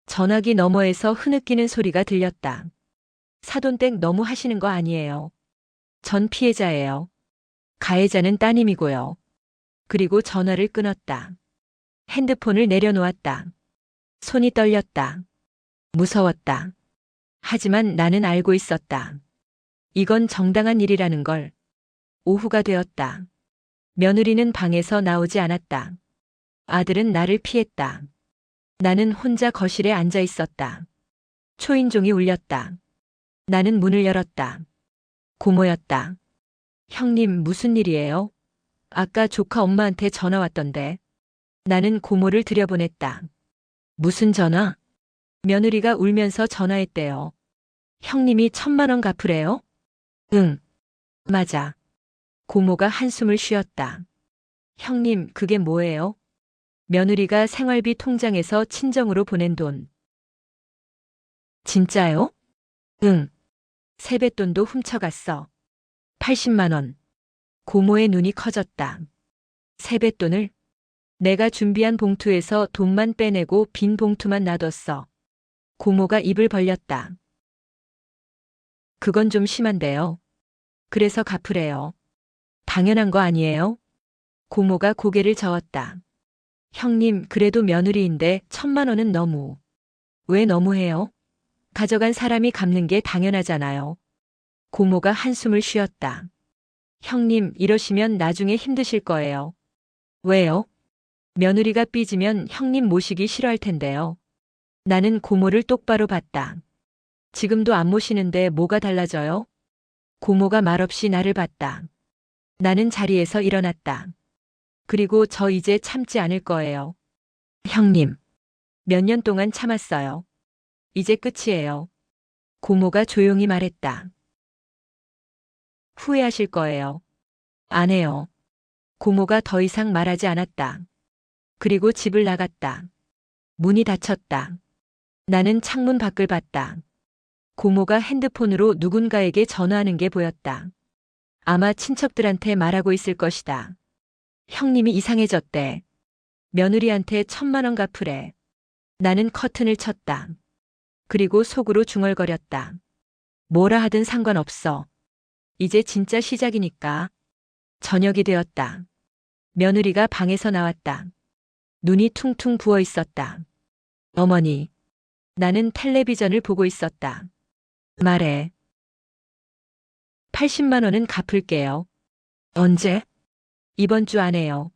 전화기 너머에서 흐느끼는 소리가 들렸다. 사돈댁 너무 하시는 거 아니에요. 전 피해자예요. 가해자는 따님이고요. 그리고 전화를 끊었다. 핸드폰을 내려놓았다. 손이 떨렸다. 무서웠다. 하지만 나는 알고 있었다. 이건 정당한 일이라는 걸. 오후가 되었다. 며느리는 방에서 나오지 않았다. 아들은 나를 피했다. 나는 혼자 거실에 앉아 있었다. 초인종이 울렸다. 나는 문을 열었다. 고모였다. 형님, 무슨 일이에요? 아까 조카 엄마한테 전화 왔던데. 나는 고모를 들여보냈다. 무슨 전화? 며느리가 울면서 전화했대요. 형님이 1,000만 원 갚으래요? 응. 맞아. 고모가 한숨을 쉬었다. 형님, 그게 뭐예요? 며느리가 생활비 통장에서 친정으로 보낸 돈. 진짜요? 응. 세뱃돈도 훔쳐갔어. 80만 원. 고모의 눈이 커졌다. 세뱃돈을? 내가 준비한 봉투에서 돈만 빼내고 빈 봉투만 놔뒀어. 고모가 입을 벌렸다. 그건 좀 심한데요. 그래서 갚으래요. 당연한 거 아니에요? 고모가 고개를 저었다. 형님, 그래도 며느리인데 1,000만 원은 너무. 왜 너무해요? 가져간 사람이 갚는 게 당연하잖아요. 고모가 한숨을 쉬었다. 형님, 이러시면 나중에 힘드실 거예요. 왜요? 며느리가 삐지면 형님 모시기 싫어할 텐데요. 나는 고모를 똑바로 봤다. 지금도 안 모시는데 뭐가 달라져요? 고모가 말없이 나를 봤다. 나는 자리에서 일어났다. 그리고 저 이제 참지 않을 거예요. 형님, 몇 년 동안 참았어요. 이제 끝이에요. 고모가 조용히 말했다. 후회하실 거예요. 안 해요. 고모가 더 이상 말하지 않았다. 그리고 집을 나갔다. 문이 닫혔다. 나는 창문 밖을 봤다. 고모가 핸드폰으로 누군가에게 전화하는 게 보였다. 아마 친척들한테 말하고 있을 것이다. 형님이 이상해졌대. 며느리한테 1,000만 원 갚으래. 나는 커튼을 쳤다. 그리고 속으로 중얼거렸다. 뭐라 하든 상관없어. 이제 진짜 시작이니까. 저녁이 되었다. 며느리가 방에서 나왔다. 눈이 퉁퉁 부어 있었다. 어머니. 나는 텔레비전을 보고 있었다. 말해. 80만 원은 갚을게요. 언제? 이번 주 안에요.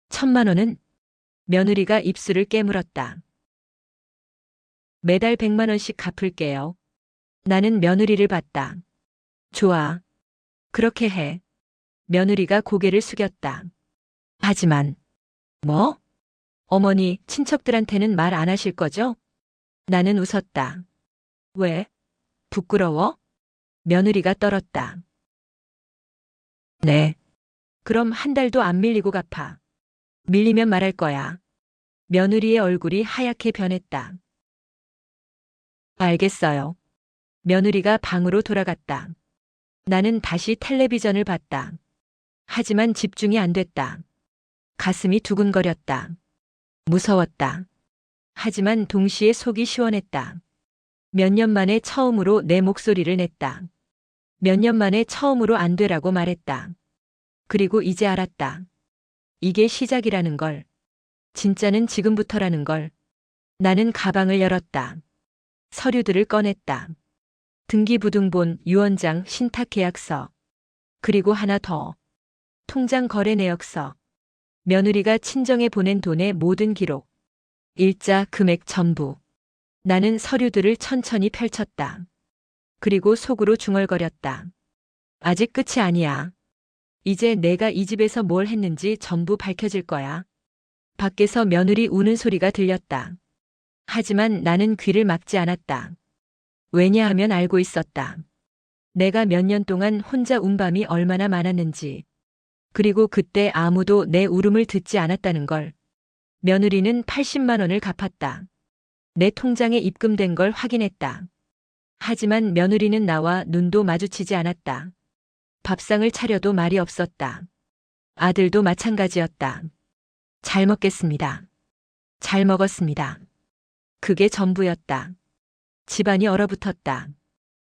1,000만 원은? 며느리가 입술을 깨물었다. 매달 100만 원씩 갚을게요. 나는 며느리를 봤다. 좋아. 그렇게 해. 며느리가 고개를 숙였다. 하지만, 뭐? 어머니, 친척들한테는 말 안 하실 거죠? 나는 웃었다. 왜? 부끄러워? 며느리가 떨었다. 네. 그럼 한 달도 안 밀리고 갚아. 밀리면 말할 거야. 며느리의 얼굴이 하얗게 변했다. 알겠어요. 며느리가 방으로 돌아갔다. 나는 다시 텔레비전을 봤다. 하지만 집중이 안 됐다. 가슴이 두근거렸다. 무서웠다. 하지만 동시에 속이 시원했다. 몇 년 만에 처음으로 내 목소리를 냈다. 몇 년 만에 처음으로 안 되라고 말했다. 그리고 이제 알았다. 이게 시작이라는 걸. 진짜는 지금부터라는 걸. 나는 가방을 열었다. 서류들을 꺼냈다. 등기부등본, 유언장, 신탁계약서. 그리고 하나 더. 통장 거래 내역서. 며느리가 친정에 보낸 돈의 모든 기록. 일자, 금액 전부. 나는 서류들을 천천히 펼쳤다. 그리고 속으로 중얼거렸다. 아직 끝이 아니야. 이제 내가 이 집에서 뭘 했는지 전부 밝혀질 거야. 밖에서 며느리 우는 소리가 들렸다. 하지만 나는 귀를 막지 않았다. 왜냐하면 알고 있었다. 내가 몇 년 동안 혼자 운 밤이 얼마나 많았는지. 그리고 그때 아무도 내 울음을 듣지 않았다는 걸. 며느리는 80만 원을 갚았다. 내 통장에 입금된 걸 확인했다. 하지만 며느리는 나와 눈도 마주치지 않았다. 밥상을 차려도 말이 없었다. 아들도 마찬가지였다. 잘 먹겠습니다. 잘 먹었습니다. 그게 전부였다. 집안이 얼어붙었다.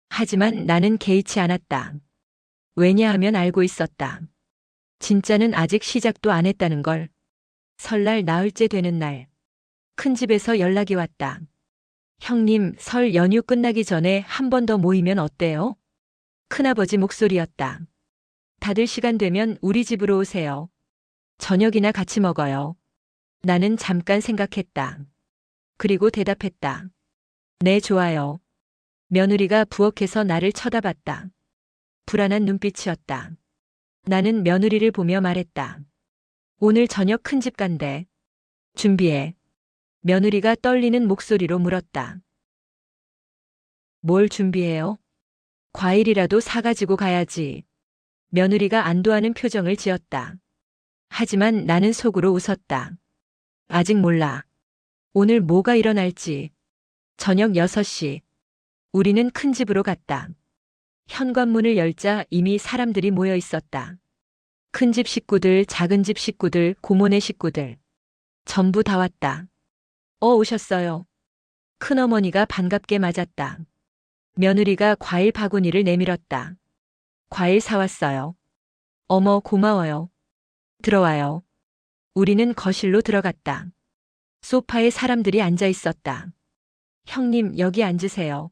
하지만 나는 개의치 않았다. 왜냐하면 알고 있었다. 진짜는 아직 시작도 안 했다는 걸. 설날 나흘째 되는 날. 큰 집에서 연락이 왔다. 형님, 설 연휴 끝나기 전에 한 번 더 모이면 어때요? 큰아버지 목소리였다. 다들 시간 되면 우리 집으로 오세요. 저녁이나 같이 먹어요. 나는 잠깐 생각했다. 그리고 대답했다. 네, 좋아요. 며느리가 부엌에서 나를 쳐다봤다. 불안한 눈빛이었다. 나는 며느리를 보며 말했다. 오늘 저녁 큰 집 간대. 준비해. 며느리가 떨리는 목소리로 물었다. 뭘 준비해요? 과일이라도 사가지고 가야지. 며느리가 안도하는 표정을 지었다. 하지만 나는 속으로 웃었다. 아직 몰라. 오늘 뭐가 일어날지. 저녁 6시. 우리는 큰 집으로 갔다. 현관문을 열자 이미 사람들이 모여 있었다. 큰 집 식구들, 작은 집 식구들, 고모네 식구들. 전부 다 왔다. 오셨어요. 큰어머니가 반갑게 맞았다. 며느리가 과일 바구니를 내밀었다. 과일 사왔어요. 어머, 고마워요. 들어와요. 우리는 거실로 들어갔다. 소파에 사람들이 앉아 있었다. 형님, 여기 앉으세요.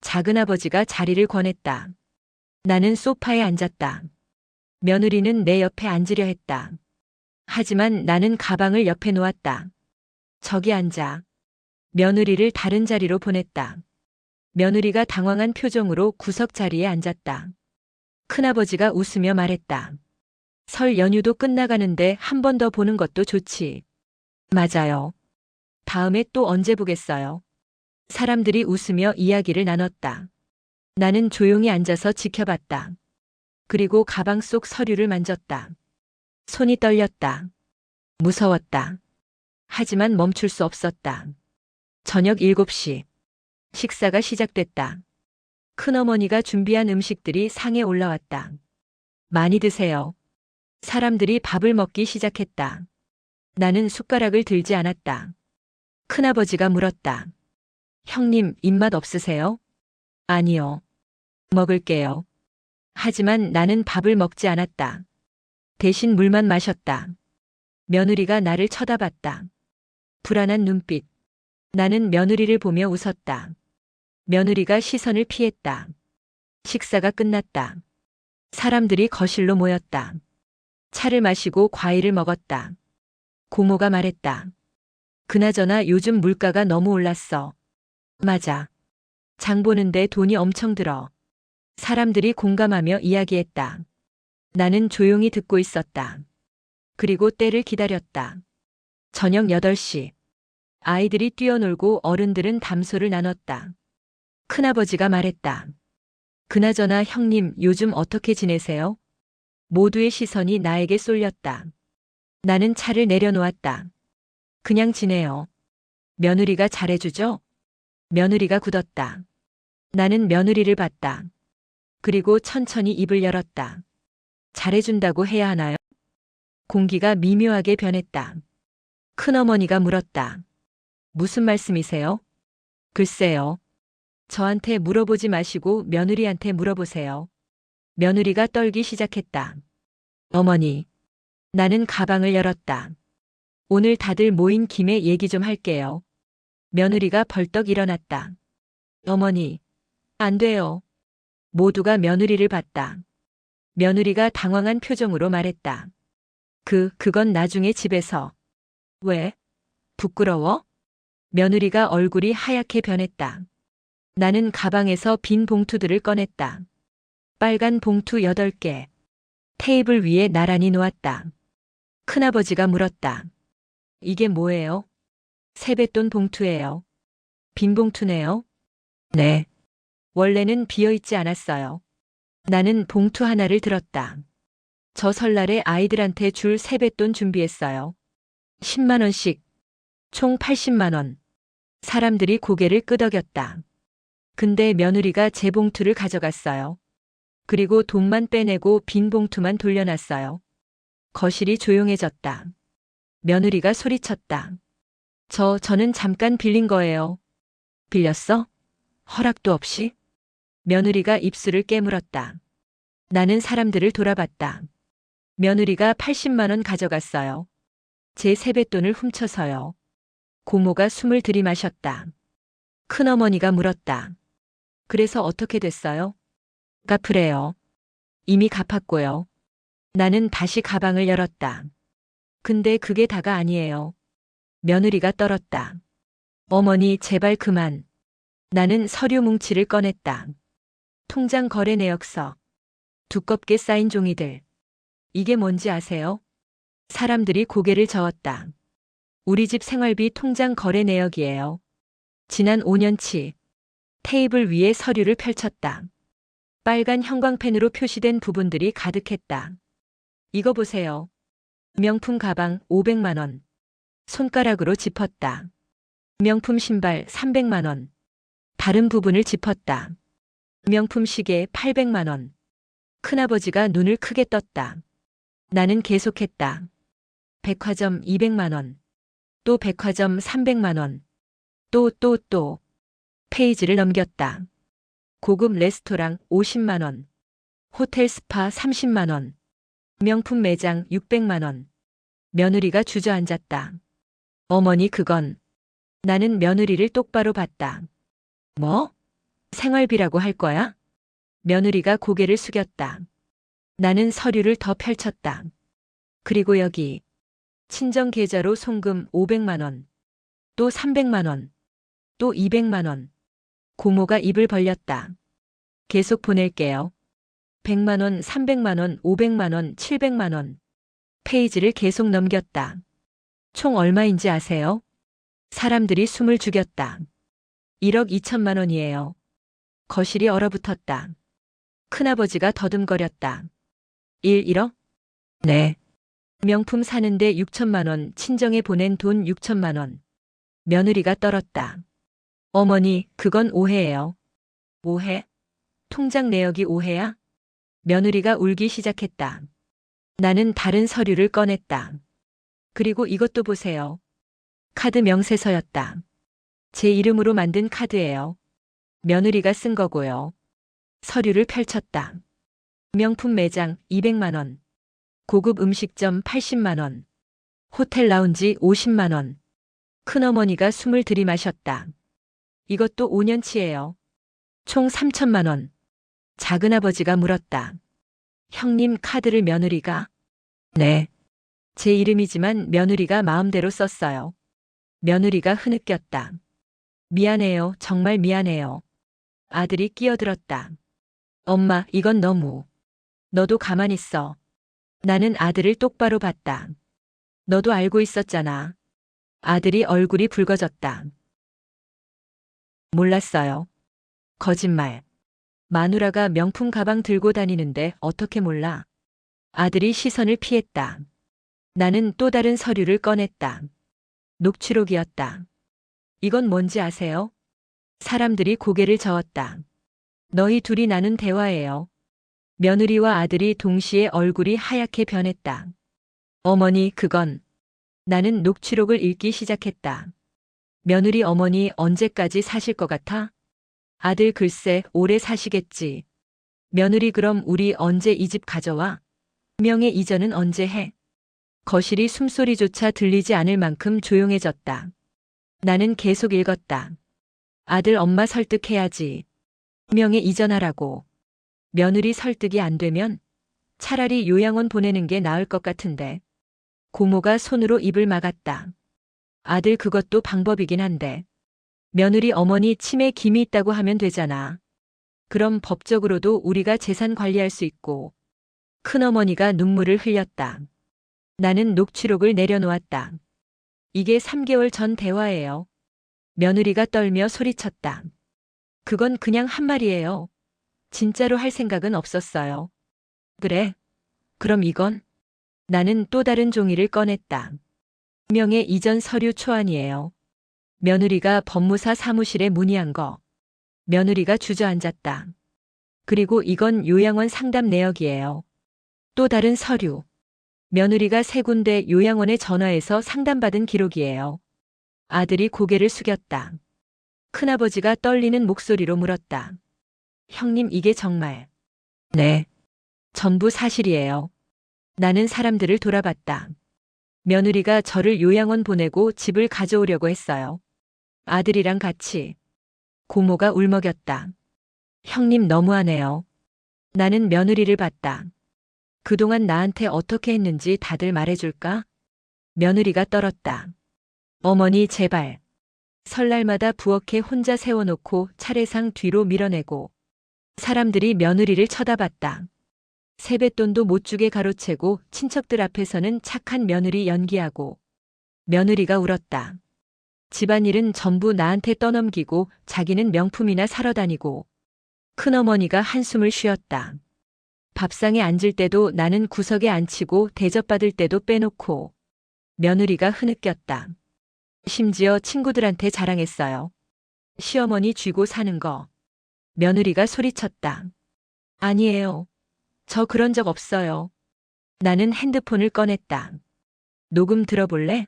작은아버지가 자리를 권했다. 나는 소파에 앉았다. 며느리는 내 옆에 앉으려 했다. 하지만 나는 가방을 옆에 놓았다. 저기 앉아. 며느리를 다른 자리로 보냈다. 며느리가 당황한 표정으로 구석 자리에 앉았다. 큰아버지가 웃으며 말했다. 설 연휴도 끝나가는데 한 번 더 보는 것도 좋지. 맞아요. 다음에 또 언제 보겠어요? 사람들이 웃으며 이야기를 나눴다. 나는 조용히 앉아서 지켜봤다. 그리고 가방 속 서류를 만졌다. 손이 떨렸다. 무서웠다. 하지만 멈출 수 없었다. 저녁 7시. 식사가 시작됐다. 큰어머니가 준비한 음식들이 상에 올라왔다. 많이 드세요. 사람들이 밥을 먹기 시작했다. 나는 숟가락을 들지 않았다. 큰아버지가 물었다. 형님, 입맛 없으세요? 아니요. 먹을게요. 하지만 나는 밥을 먹지 않았다. 대신 물만 마셨다. 며느리가 나를 쳐다봤다. 불안한 눈빛. 나는 며느리를 보며 웃었다. 며느리가 시선을 피했다. 식사가 끝났다. 사람들이 거실로 모였다. 차를 마시고 과일을 먹었다. 고모가 말했다. 그나저나 요즘 물가가 너무 올랐어. 맞아. 장 보는데 돈이 엄청 들어. 사람들이 공감하며 이야기했다. 나는 조용히 듣고 있었다. 그리고 때를 기다렸다. 저녁 8시. 아이들이 뛰어놀고 어른들은 담소를 나눴다. 큰아버지가 말했다. 그나저나 형님, 요즘 어떻게 지내세요? 모두의 시선이 나에게 쏠렸다. 나는 차를 내려놓았다. 그냥 지내요. 며느리가 잘해주죠? 며느리가 굳었다. 나는 며느리를 봤다. 그리고 천천히 입을 열었다. 잘해준다고 해야 하나요? 공기가 미묘하게 변했다. 큰어머니가 물었다. 무슨 말씀이세요? 글쎄요. 저한테 물어보지 마시고 며느리한테 물어보세요. 며느리가 떨기 시작했다. 어머니. 나는 가방을 열었다. 오늘 다들 모인 김에 얘기 좀 할게요. 며느리가 벌떡 일어났다. 어머니. 안 돼요. 모두가 며느리를 봤다. 며느리가 당황한 표정으로 말했다. 그건 나중에 집에서. 왜? 부끄러워? 며느리가 얼굴이 하얗게 변했다. 나는 가방에서 빈 봉투들을 꺼냈다. 빨간 봉투 8개. 테이블 위에 나란히 놓았다. 큰아버지가 물었다. 이게 뭐예요? 세뱃돈 봉투예요. 빈 봉투네요. 네. 원래는 비어있지 않았어요. 나는 봉투 하나를 들었다. 저 설날에 아이들한테 줄 세뱃돈 준비했어요. 10만 원씩. 총 80만 원. 사람들이 고개를 끄덕였다. 근데 며느리가 제 봉투를 가져갔어요. 그리고 돈만 빼내고 빈 봉투만 돌려놨어요. 거실이 조용해졌다. 며느리가 소리쳤다. 저는 잠깐 빌린 거예요. 빌렸어? 허락도 없이? 며느리가 입술을 깨물었다. 나는 사람들을 돌아봤다. 며느리가 80만 원 가져갔어요. 제 세뱃돈을 훔쳐서요. 고모가 숨을 들이마셨다. 큰어머니가 물었다. 그래서 어떻게 됐어요? 갚으래요. 이미 갚았고요. 나는 다시 가방을 열었다. 근데 그게 다가 아니에요. 며느리가 떨었다. 어머니, 제발 그만. 나는 서류 뭉치를 꺼냈다. 통장 거래 내역서. 두껍게 쌓인 종이들. 이게 뭔지 아세요? 사람들이 고개를 저었다. 우리 집 생활비 통장 거래 내역이에요. 지난 5년치. 테이블 위에 서류를 펼쳤다. 빨간 형광펜으로 표시된 부분들이 가득했다. 이거 보세요. 명품 가방 500만 원. 손가락으로 짚었다. 명품 신발 300만 원. 다른 부분을 짚었다. 명품 시계 800만 원. 큰아버지가 눈을 크게 떴다. 나는 계속했다. 백화점 200만 원. 또 백화점 300만 원. 또. 페이지를 넘겼다. 고급 레스토랑 50만 원. 호텔 스파 30만 원. 명품 매장 600만 원. 며느리가 주저앉았다. 어머니, 그건. 나는 며느리를 똑바로 봤다. 뭐? 생활비라고 할 거야? 며느리가 고개를 숙였다. 나는 서류를 더 펼쳤다. 그리고 여기. 친정 계좌로 송금 500만 원. 또 300만 원. 또 200만 원. 고모가 입을 벌렸다. 계속 보낼게요. 100만 원, 300만 원, 500만 원, 700만 원. 페이지를 계속 넘겼다. 총 얼마인지 아세요? 사람들이 숨을 죽였다. 1억 2천만 원이에요. 거실이 얼어붙었다. 큰아버지가 더듬거렸다. 1억? 네. 명품 사는데 6천만 원, 친정에 보낸 돈 6천만 원. 며느리가 떨었다. 어머니, 그건 오해예요. 오해? 통장 내역이 오해야? 며느리가 울기 시작했다. 나는 다른 서류를 꺼냈다. 그리고 이것도 보세요. 카드 명세서였다. 제 이름으로 만든 카드예요. 며느리가 쓴 거고요. 서류를 펼쳤다. 명품 매장 200만 원. 고급 음식점 80만 원. 호텔 라운지 50만 원. 큰어머니가 숨을 들이마셨다. 이것도 5년치예요. 총 3천만 원. 작은아버지가 물었다. 형님 카드를 며느리가? 네. 제 이름이지만 며느리가 마음대로 썼어요. 며느리가 흐느꼈다. 미안해요. 정말 미안해요. 아들이 끼어들었다. 엄마, 이건 너무. 너도 가만히 있어. 나는 아들을 똑바로 봤다. 너도 알고 있었잖아. 아들이 얼굴이 붉어졌다. 몰랐어요. 거짓말. 마누라가 명품 가방 들고 다니는데 어떻게 몰라? 아들이 시선을 피했다. 나는 또 다른 서류를 꺼냈다. 녹취록이었다. 이건 뭔지 아세요? 사람들이 고개를 저었다. 너희 둘이 나눈 대화예요. 며느리와 아들이 동시에 얼굴이 하얗게 변했다. 어머니, 그건. 나는 녹취록을 읽기 시작했다. 며느리, 어머니 언제까지 사실 것 같아? 아들, 글쎄 오래 사시겠지. 며느리, 그럼 우리 언제 이 집 가져와? 명예 이전은 언제 해? 거실이 숨소리조차 들리지 않을 만큼 조용해졌다. 나는 계속 읽었다. 아들, 엄마 설득해야지. 명예 이전하라고. 며느리 설득이 안 되면 차라리 요양원 보내는 게 나을 것 같은데. 고모가 손으로 입을 막았다. 아들, 그것도 방법이긴 한데. 며느리, 어머니 치매 김이 있다고 하면 되잖아. 그럼 법적으로도 우리가 재산 관리할 수 있고. 큰어머니가 눈물을 흘렸다. 나는 녹취록을 내려놓았다. 이게 3개월 전 대화예요. 며느리가 떨며 소리쳤다. 그건 그냥 한 말이에요. 진짜로 할 생각은 없었어요. 그래? 그럼 이건? 나는 또 다른 종이를 꺼냈다. 명예 이전 서류 초안이에요. 며느리가 법무사 사무실에 문의한 거. 며느리가 주저앉았다. 그리고 이건 요양원 상담 내역이에요. 또 다른 서류. 며느리가 3군데 요양원에 전화해서 상담받은 기록이에요. 아들이 고개를 숙였다. 큰아버지가 떨리는 목소리로 물었다. 형님, 이게 정말. 네. 전부 사실이에요. 나는 사람들을 돌아봤다. 며느리가 저를 요양원 보내고 집을 가져오려고 했어요. 아들이랑 같이. 고모가 울먹였다. 형님 너무하네요. 나는 며느리를 봤다. 그동안 나한테 어떻게 했는지 다들 말해줄까? 며느리가 떨었다. 어머니 제발. 설날마다 부엌에 혼자 세워놓고 차례상 뒤로 밀어내고 사람들이 며느리를 쳐다봤다. 세뱃돈도 못 주게 가로채고 친척들 앞에서는 착한 며느리 연기하고 며느리가 울었다. 집안일은 전부 나한테 떠넘기고 자기는 명품이나 사러 다니고 큰어머니가 한숨을 쉬었다. 밥상에 앉을 때도 나는 구석에 앉히고 대접받을 때도 빼놓고 며느리가 흐느꼈다. 심지어 친구들한테 자랑했어요. 시어머니 쥐고 사는 거. 며느리가 소리쳤다. 아니에요. 저 그런 적 없어요. 나는 핸드폰을 꺼냈다. 녹음 들어볼래?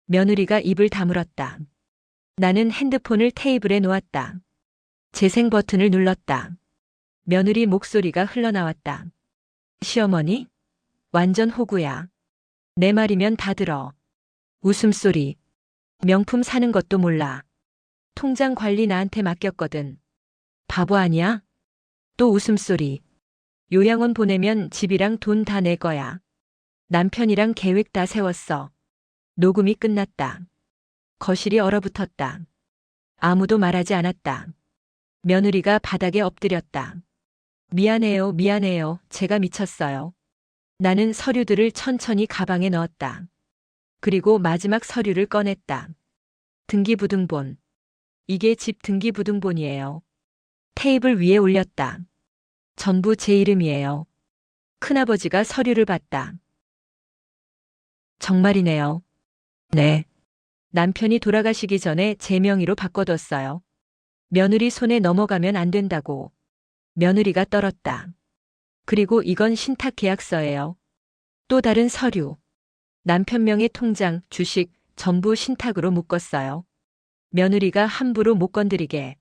며느리가 입을 다물었다. 나는 핸드폰을 테이블에 놓았다. 재생 버튼을 눌렀다. 며느리 목소리가 흘러나왔다. 시어머니? 완전 호구야. 내 말이면 다 들어. 웃음소리. 명품 사는 것도 몰라. 통장 관리 나한테 맡겼거든. 바보 아니야? 또 웃음소리. 요양원 보내면 집이랑 돈 다 낼 거야. 남편이랑 계획 다 세웠어. 녹음이 끝났다. 거실이 얼어붙었다. 아무도 말하지 않았다. 며느리가 바닥에 엎드렸다. 미안해요, 미안해요. 제가 미쳤어요. 나는 서류들을 천천히 가방에 넣었다. 그리고 마지막 서류를 꺼냈다. 등기부등본. 이게 집 등기부등본이에요. 테이블 위에 올렸다. 전부 제 이름이에요. 큰아버지가 서류를 봤다. 정말이네요. 네. 남편이 돌아가시기 전에 제 명의로 바꿔뒀어요. 며느리 손에 넘어가면 안 된다고. 며느리가 떨었다. 그리고 이건 신탁 계약서예요. 또 다른 서류. 남편 명의 통장, 주식 전부 신탁으로 묶었어요. 며느리가 함부로 못 건드리게.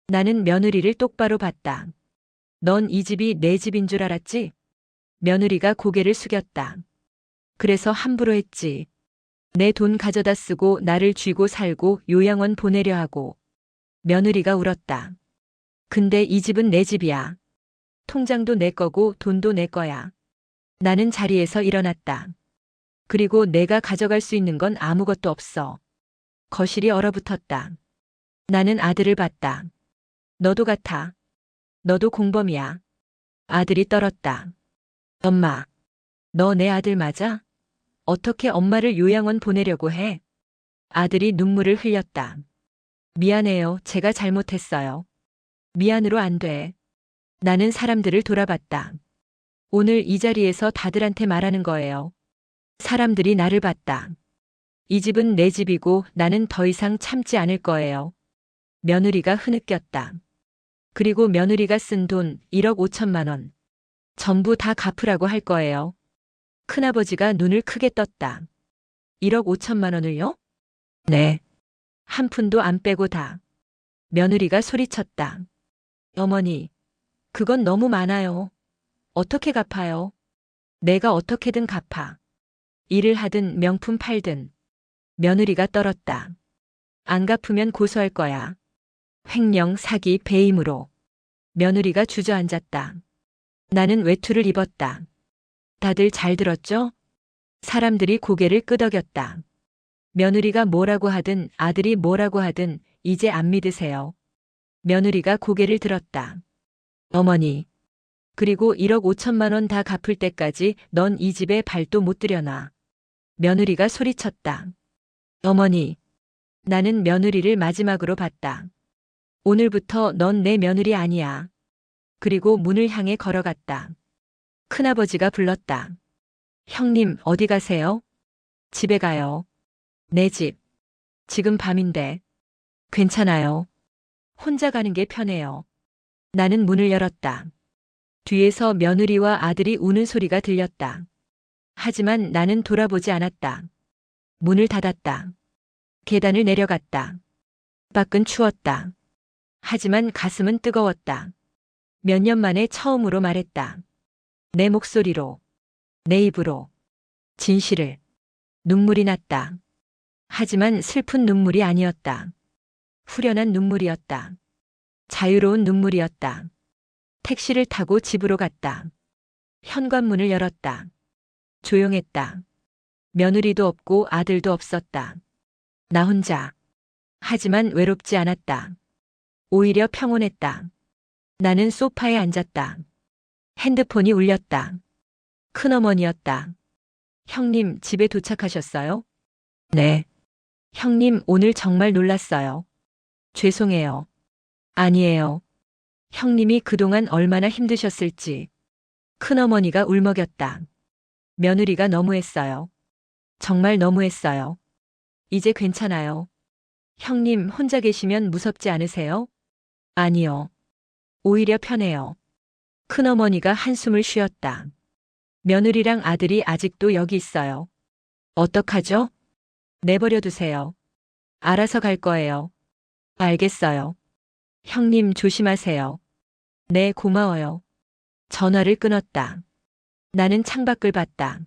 나는 며느리를 똑바로 봤다. 넌 이 집이 내 집인 줄 알았지? 며느리가 고개를 숙였다. 그래서 함부로 했지. 내 돈 가져다 쓰고 나를 쥐고 살고 요양원 보내려 하고. 며느리가 울었다. 근데 이 집은 내 집이야. 통장도 내 거고 돈도 내 거야. 나는 자리에서 일어났다. 그리고 내가 가져갈 수 있는 건 아무것도 없어. 거실이 얼어붙었다. 나는 아들을 봤다. 너도 같아. 너도 공범이야. 아들이 떨었다. 엄마, 너 내 아들 맞아? 어떻게 엄마를 요양원 보내려고 해? 아들이 눈물을 흘렸다. 미안해요. 제가 잘못했어요. 미안으로 안 돼. 나는 사람들을 돌아봤다. 오늘 이 자리에서 다들한테 말하는 거예요. 사람들이 나를 봤다. 이 집은 내 집이고 나는 더 이상 참지 않을 거예요. 며느리가 흐느꼈다. 그리고 며느리가 쓴 돈 1억 5천만 원. 전부 다 갚으라고 할 거예요. 큰아버지가 눈을 크게 떴다. 1억 5천만 원을요? 네. 한 푼도 안 빼고 다. 며느리가 소리쳤다. 어머니, 그건 너무 많아요. 어떻게 갚아요? 내가 어떻게든 갚아. 일을 하든 명품 팔든. 며느리가 떨었다. 안 갚으면 고소할 거야. 횡령, 사기, 배임으로. 며느리가 주저앉았다. 나는 외투를 입었다. 다들 잘 들었죠? 사람들이 고개를 끄덕였다. 며느리가 뭐라고 하든 아들이 뭐라고 하든 이제 안 믿으세요. 며느리가 고개를 들었다. 어머니. 그리고 1억 5천만 원 다 갚을 때까지 넌 이 집에 발도 못 들여놔. 며느리가 소리쳤다. 어머니. 나는 며느리를 마지막으로 봤다. 오늘부터 넌 내 며느리 아니야. 그리고 문을 향해 걸어갔다. 큰아버지가 불렀다. 형님, 어디 가세요? 집에 가요. 내 집. 지금 밤인데. 괜찮아요. 혼자 가는 게 편해요. 나는 문을 열었다. 뒤에서 며느리와 아들이 우는 소리가 들렸다. 하지만 나는 돌아보지 않았다. 문을 닫았다. 계단을 내려갔다. 밖은 추웠다. 하지만 가슴은 뜨거웠다. 몇 년 만에 처음으로 말했다. 내 목소리로. 내 입으로 진실을. 눈물이 났다. 하지만 슬픈 눈물이 아니었다. 후련한 눈물이었다. 자유로운 눈물이었다. 택시를 타고 집으로 갔다. 현관문을 열었다. 조용했다. 며느리도 없고 아들도 없었다. 나 혼자. 하지만 외롭지 않았다. 오히려 평온했다. 나는 소파에 앉았다. 핸드폰이 울렸다. 큰어머니였다. 형님, 집에 도착하셨어요? 네. 형님, 오늘 정말 놀랐어요. 죄송해요. 아니에요. 형님이 그동안 얼마나 힘드셨을지. 큰어머니가 울먹였다. 며느리가 너무했어요. 정말 너무했어요. 이제 괜찮아요. 형님 혼자 계시면 무섭지 않으세요? 아니요. 오히려 편해요. 큰어머니가 한숨을 쉬었다. 며느리랑 아들이 아직도 여기 있어요. 어떡하죠? 내버려 두세요. 알아서 갈 거예요. 알겠어요. 형님 조심하세요. 네, 고마워요. 전화를 끊었다. 나는 창밖을 봤다.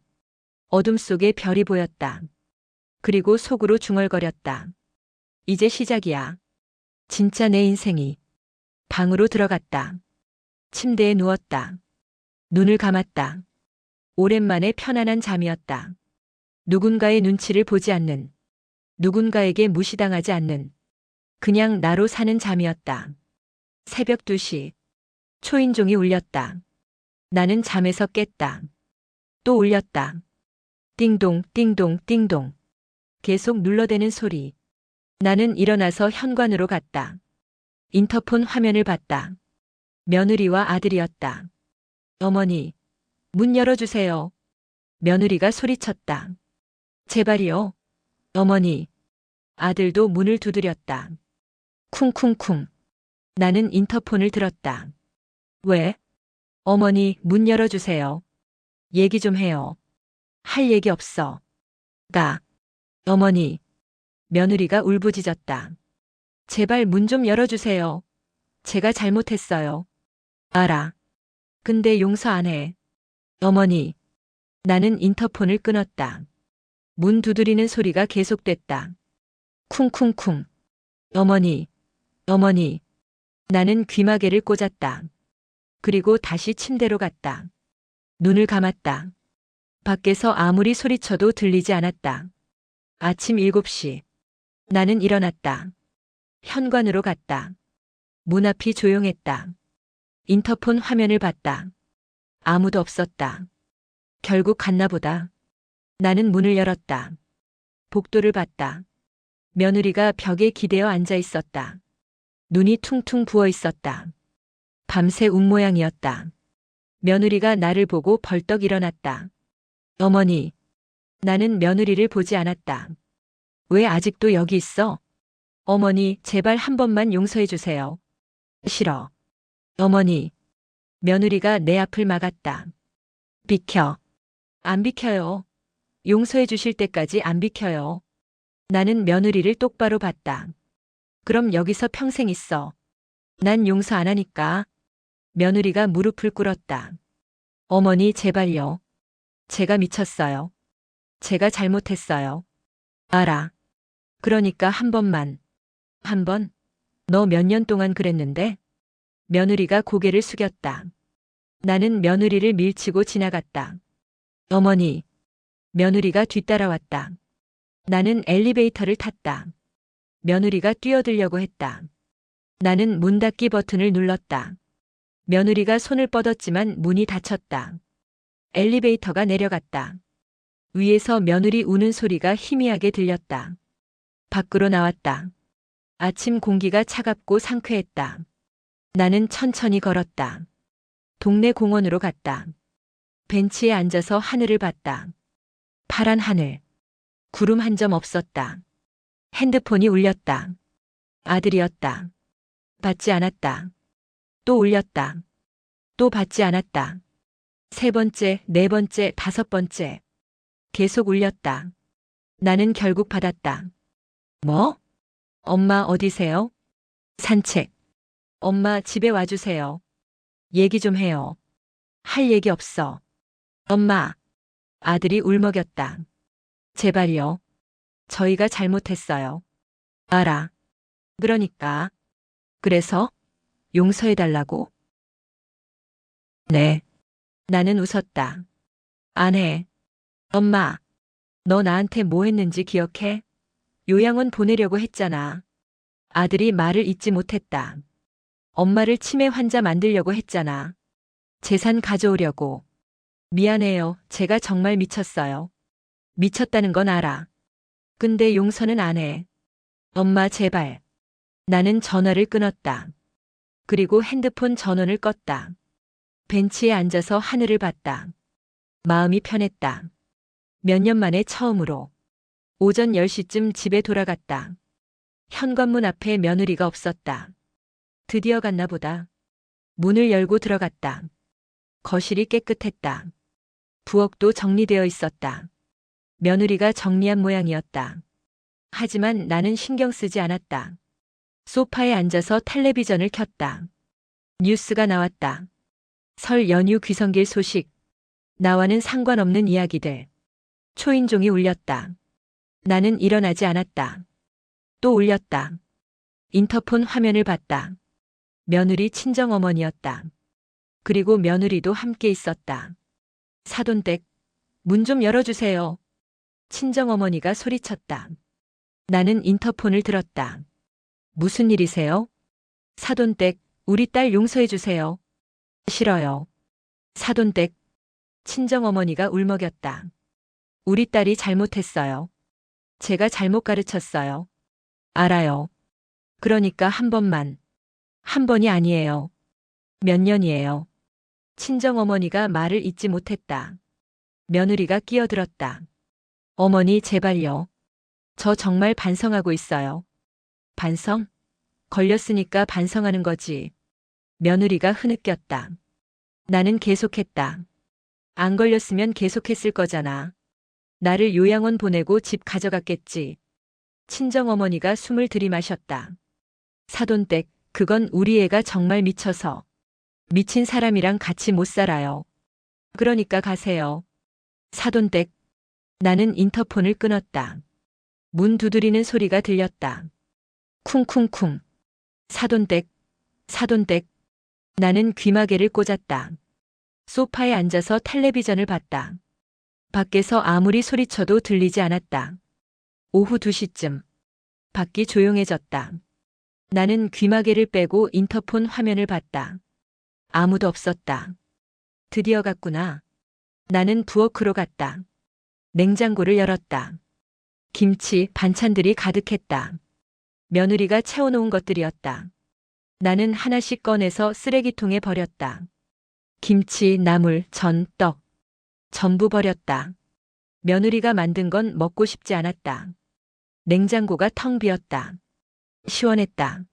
어둠 속에 별이 보였다. 그리고 속으로 중얼거렸다. 이제 시작이야. 진짜 내 인생이. 방으로 들어갔다. 침대에 누웠다. 눈을 감았다. 오랜만에 편안한 잠이었다. 누군가의 눈치를 보지 않는, 누군가에게 무시당하지 않는, 그냥 나로 사는 잠이었다. 새벽 2시. 초인종이 울렸다. 나는 잠에서 깼다. 또 울렸다. 띵동, 띵동, 띵동. 계속 눌러대는 소리. 나는 일어나서 현관으로 갔다. 인터폰 화면을 봤다. 며느리와 아들이었다. 어머니, 문 열어주세요. 며느리가 소리쳤다. 제발이요. 어머니. 아들도 문을 두드렸다. 쿵쿵쿵. 나는 인터폰을 들었다. 왜? 어머니, 문 열어주세요. 얘기 좀 해요. 할 얘기 없어. 어머니. 며느리가 울부짖었다. 제발 문 좀 열어주세요. 제가 잘못했어요. 알아. 근데 용서 안 해. 어머니. 나는 인터폰을 끊었다. 문 두드리는 소리가 계속됐다. 쿵쿵쿵. 어머니. 어머니. 나는 귀마개를 꽂았다. 그리고 다시 침대로 갔다. 눈을 감았다. 밖에서 아무리 소리쳐도 들리지 않았다. 아침 7시. 나는 일어났다. 현관으로 갔다. 문 앞이 조용했다. 인터폰 화면을 봤다. 아무도 없었다. 결국 갔나 보다. 나는 문을 열었다. 복도를 봤다. 며느리가 벽에 기대어 앉아 있었다. 눈이 퉁퉁 부어 있었다. 밤새 운 모양이었다. 며느리가 나를 보고 벌떡 일어났다. 어머니. 나는 며느리를 보지 않았다. 왜 아직도 여기 있어? 어머니, 제발 한 번만 용서해 주세요. 싫어. 어머니. 며느리가 내 앞을 막았다. 비켜. 안 비켜요. 용서해 주실 때까지 안 비켜요. 나는 며느리를 똑바로 봤다. 그럼 여기서 평생 있어. 난 용서 안 하니까. 며느리가 무릎을 꿇었다. 어머니, 제발요. 제가 미쳤어요. 제가 잘못했어요. 알아. 그러니까 한 번만. 한 번? 너 몇 년 동안 그랬는데? 며느리가 고개를 숙였다. 나는 며느리를 밀치고 지나갔다. 어머니. 며느리가 뒤따라왔다. 나는 엘리베이터를 탔다. 며느리가 뛰어들려고 했다. 나는 문 닫기 버튼을 눌렀다. 며느리가 손을 뻗었지만 문이 닫혔다. 엘리베이터가 내려갔다. 위에서 며느리 우는 소리가 희미하게 들렸다. 밖으로 나왔다. 아침 공기가 차갑고 상쾌했다. 나는 천천히 걸었다. 동네 공원으로 갔다. 벤치에 앉아서 하늘을 봤다. 파란 하늘. 구름 한 점 없었다. 핸드폰이 울렸다. 아들이었다. 받지 않았다. 또 울렸다. 또 받지 않았다. 3번째, 4번째, 5번째. 계속 울렸다. 나는 결국 받았다. 뭐? 엄마 어디세요? 산책. 엄마 집에 와주세요. 얘기 좀 해요. 할 얘기 없어. 엄마. 아들이 울먹였다. 제발요. 저희가 잘못했어요. 알아. 그러니까. 그래서 용서해달라고? 네. 나는 웃었다. 안 해. 엄마, 너 나한테 뭐 했는지 기억해? 요양원 보내려고 했잖아. 아들이 말을 잇지 못했다. 엄마를 치매 환자 만들려고 했잖아. 재산 가져오려고. 미안해요. 제가 정말 미쳤어요. 미쳤다는 건 알아. 근데 용서는 안 해. 엄마 제발. 나는 전화를 끊었다. 그리고 핸드폰 전원을 껐다. 벤치에 앉아서 하늘을 봤다. 마음이 편했다. 몇 년 만에 처음으로. 오전 10시쯤 집에 돌아갔다. 현관문 앞에 며느리가 없었다. 드디어 갔나 보다. 문을 열고 들어갔다. 거실이 깨끗했다. 부엌도 정리되어 있었다. 며느리가 정리한 모양이었다. 하지만 나는 신경 쓰지 않았다. 소파에 앉아서 텔레비전을 켰다. 뉴스가 나왔다. 설 연휴 귀성길 소식. 나와는 상관없는 이야기들. 초인종이 울렸다. 나는 일어나지 않았다. 또 울렸다. 인터폰 화면을 봤다. 며느리 친정어머니였다. 그리고 며느리도 함께 있었다. 사돈댁, 문 좀 열어주세요. 친정어머니가 소리쳤다. 나는 인터폰을 들었다. 무슨 일이세요? 사돈댁, 우리 딸 용서해주세요. 싫어요. 사돈댁, 친정어머니가 울먹였다. 우리 딸이 잘못했어요. 제가 잘못 가르쳤어요. 알아요. 그러니까 한 번만. 한 번이 아니에요. 몇 년이에요. 친정어머니가 말을 잇지 못했다. 며느리가 끼어들었다. 어머니 제발요. 저 정말 반성하고 있어요. 반성? 걸렸으니까 반성하는 거지. 며느리가 흐느꼈다. 나는 계속했다. 안 걸렸으면 계속했을 거잖아. 나를 요양원 보내고 집 가져갔겠지. 친정어머니가 숨을 들이마셨다. 사돈댁, 그건 우리 애가 정말 미쳐서. 미친 사람이랑 같이 못 살아요. 그러니까 가세요. 사돈댁. 나는 인터폰을 끊었다. 문 두드리는 소리가 들렸다. 쿵쿵쿵. 사돈댁. 사돈댁. 나는 귀마개를 꽂았다. 소파에 앉아서 텔레비전을 봤다. 밖에서 아무리 소리쳐도 들리지 않았다. 오후 2시쯤. 밖이 조용해졌다. 나는 귀마개를 빼고 인터폰 화면을 봤다. 아무도 없었다. 드디어 갔구나. 나는 부엌으로 갔다. 냉장고를 열었다. 김치, 반찬들이 가득했다. 며느리가 채워놓은 것들이었다. 나는 하나씩 꺼내서 쓰레기통에 버렸다. 김치, 나물, 전, 떡. 전부 버렸다. 며느리가 만든 건 먹고 싶지 않았다. 냉장고가 텅 비었다. 시원했다.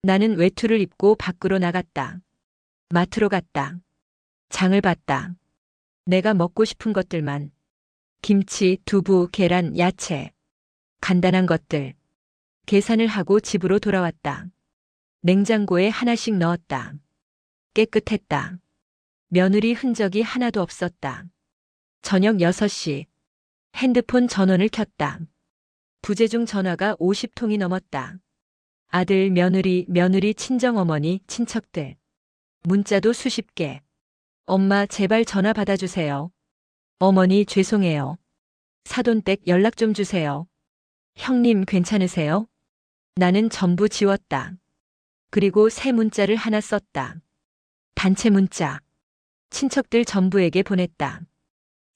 나는 외투를 입고 밖으로 나갔다. 마트로 갔다. 장을 봤다. 내가 먹고 싶은 것들만. 김치, 두부, 계란, 야채. 간단한 것들. 계산을 하고 집으로 돌아왔다. 냉장고에 하나씩 넣었다. 깨끗했다. 며느리 흔적이 하나도 없었다. 저녁 6시. 핸드폰 전원을 켰다. 부재중 전화가 50통이 넘었다. 아들, 며느리, 친정어머니, 친척들. 문자도 수십 개. 엄마, 제발 전화 받아주세요. 어머니, 죄송해요. 사돈댁 연락 좀 주세요. 형님, 괜찮으세요? 나는 전부 지웠다. 그리고 새 문자를 하나 썼다. 단체 문자. 친척들 전부에게 보냈다.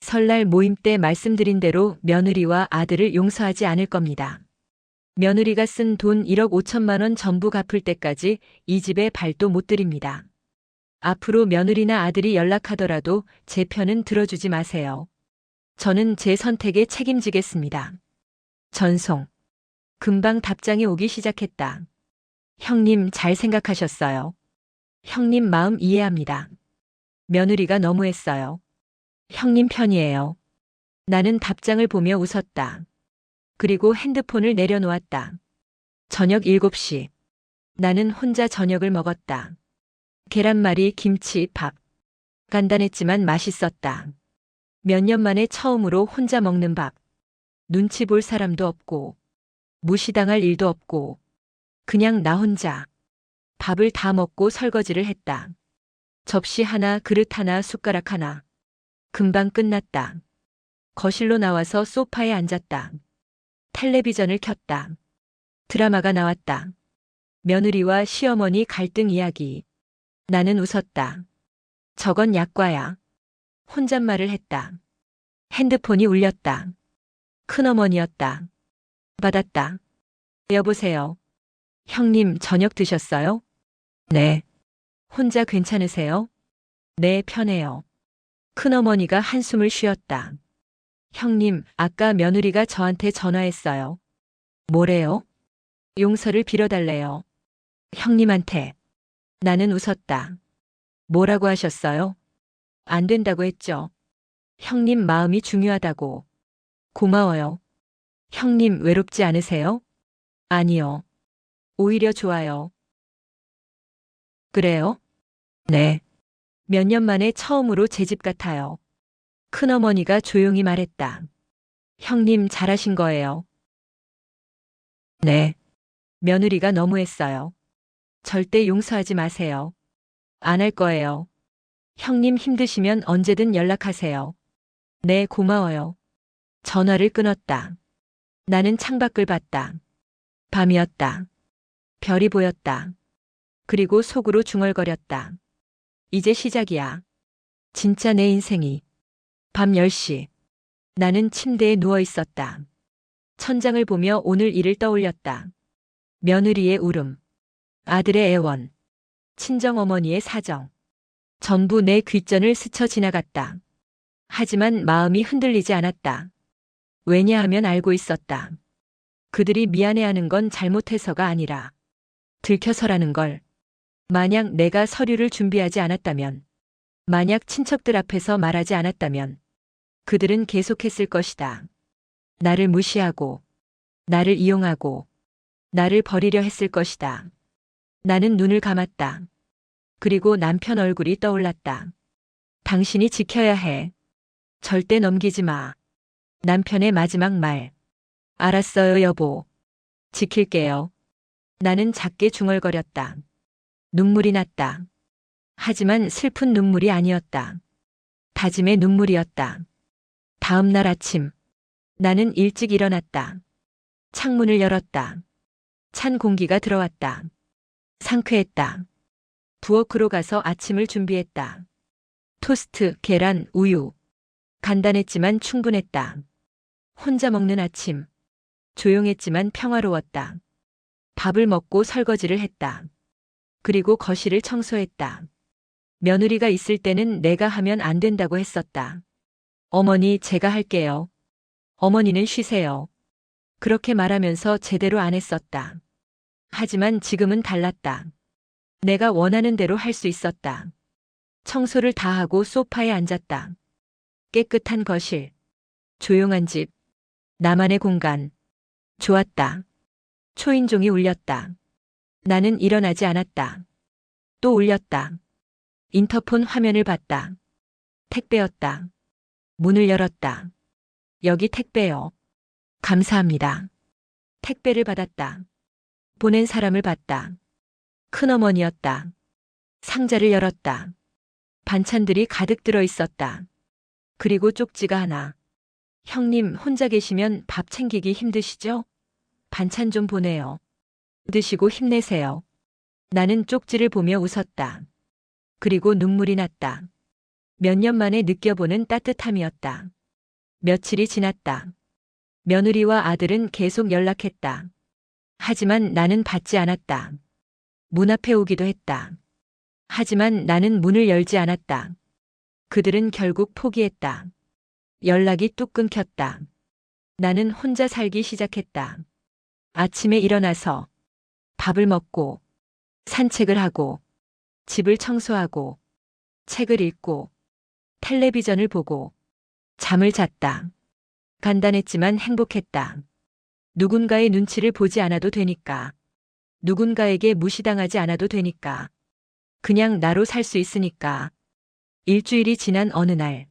설날 모임 때 말씀드린 대로 며느리와 아들을 용서하지 않을 겁니다. 며느리가 쓴 돈 1억 5천만 원 전부 갚을 때까지 이 집에 발도 못 들입니다. 앞으로 며느리나 아들이 연락하더라도 제 편은 들어주지 마세요. 저는 제 선택에 책임지겠습니다. 전송. 금방 답장이 오기 시작했다. 형님 잘 생각하셨어요. 형님 마음 이해합니다. 며느리가 너무했어요. 형님 편이에요. 나는 답장을 보며 웃었다. 그리고 핸드폰을 내려놓았다. 저녁 7시. 나는 혼자 저녁을 먹었다. 계란말이, 김치, 밥. 간단했지만 맛있었다. 몇 년 만에 처음으로 혼자 먹는 밥. 눈치 볼 사람도 없고, 무시당할 일도 없고, 그냥 나 혼자 밥을 다 먹고 설거지를 했다. 접시 하나, 그릇 하나, 숟가락 하나. 금방 끝났다. 거실로 나와서 소파에 앉았다. 텔레비전을 켰다. 드라마가 나왔다. 며느리와 시어머니 갈등 이야기. 나는 웃었다. 저건 약과야. 혼잣말을 했다. 핸드폰이 울렸다. 큰어머니였다. 받았다. 여보세요. 형님 저녁 드셨어요? 네. 혼자 괜찮으세요? 네, 편해요. 큰어머니가 한숨을 쉬었다. 형님, 아까 며느리가 저한테 전화했어요. 뭐래요? 용서를 빌어달래요. 형님한테. 나는 웃었다. 뭐라고 하셨어요? 안 된다고 했죠. 형님 마음이 중요하다고. 고마워요. 형님 외롭지 않으세요? 아니요. 오히려 좋아요. 그래요? 네. 몇 년 만에 처음으로 제 집 같아요. 큰어머니가 조용히 말했다. 형님 잘하신 거예요. 네. 며느리가 너무했어요. 절대 용서하지 마세요. 안 할 거예요. 형님 힘드시면 언제든 연락하세요. 네, 고마워요. 전화를 끊었다. 나는 창밖을 봤다. 밤이었다. 별이 보였다. 그리고 속으로 중얼거렸다. 이제 시작이야. 진짜 내 인생이. 밤 10시. 나는 침대에 누워 있었다. 천장을 보며 오늘 일을 떠올렸다. 며느리의 울음. 아들의 애원. 친정어머니의 사정. 전부 내 귓전을 스쳐 지나갔다. 하지만 마음이 흔들리지 않았다. 왜냐하면 알고 있었다. 그들이 미안해하는 건 잘못해서가 아니라 들켜서라는 걸. 만약 내가 서류를 준비하지 않았다면, 만약 친척들 앞에서 말하지 않았다면, 그들은 계속했을 것이다. 나를 무시하고, 나를 이용하고, 나를 버리려 했을 것이다. 나는 눈을 감았다. 그리고 남편 얼굴이 떠올랐다. 당신이 지켜야 해. 절대 넘기지 마. 남편의 마지막 말. 알았어요, 여보. 지킬게요. 나는 작게 중얼거렸다. 눈물이 났다. 하지만 슬픈 눈물이 아니었다. 다짐의 눈물이었다. 다음 날 아침, 나는 일찍 일어났다. 창문을 열었다. 찬 공기가 들어왔다. 상쾌했다. 부엌으로 가서 아침을 준비했다. 토스트, 계란, 우유. 간단했지만 충분했다. 혼자 먹는 아침. 조용했지만 평화로웠다. 밥을 먹고 설거지를 했다. 그리고 거실을 청소했다. 며느리가 있을 때는 내가 하면 안 된다고 했었다. 어머니, 제가 할게요. 어머니는 쉬세요. 그렇게 말하면서 제대로 안 했었다. 하지만 지금은 달랐다. 내가 원하는 대로 할 수 있었다. 청소를 다 하고 소파에 앉았다. 깨끗한 거실. 조용한 집. 나만의 공간. 좋았다. 초인종이 울렸다. 나는 일어나지 않았다. 또 울렸다. 인터폰 화면을 봤다. 택배였다. 문을 열었다. 여기 택배요. 감사합니다. 택배를 받았다. 보낸 사람을 봤다. 큰어머니였다. 상자를 열었다. 반찬들이 가득 들어 있었다. 그리고 쪽지가 하나. 형님 혼자 계시면 밥 챙기기 힘드시죠? 반찬 좀 보내요. 드시고 힘내세요. 나는 쪽지를 보며 웃었다. 그리고 눈물이 났다. 몇 년 만에 느껴보는 따뜻함이었다. 며칠이 지났다. 며느리와 아들은 계속 연락했다. 하지만 나는 받지 않았다. 문 앞에 오기도 했다. 하지만 나는 문을 열지 않았다. 그들은 결국 포기했다. 연락이 뚝 끊겼다. 나는 혼자 살기 시작했다. 아침에 일어나서 밥을 먹고 산책을 하고 집을 청소하고 책을 읽고 텔레비전을 보고 잠을 잤다. 간단했지만 행복했다. 누군가의 눈치를 보지 않아도 되니까. 누군가에게 무시당하지 않아도 되니까. 그냥 나로 살 수 있으니까. 일주일이 지난 어느 날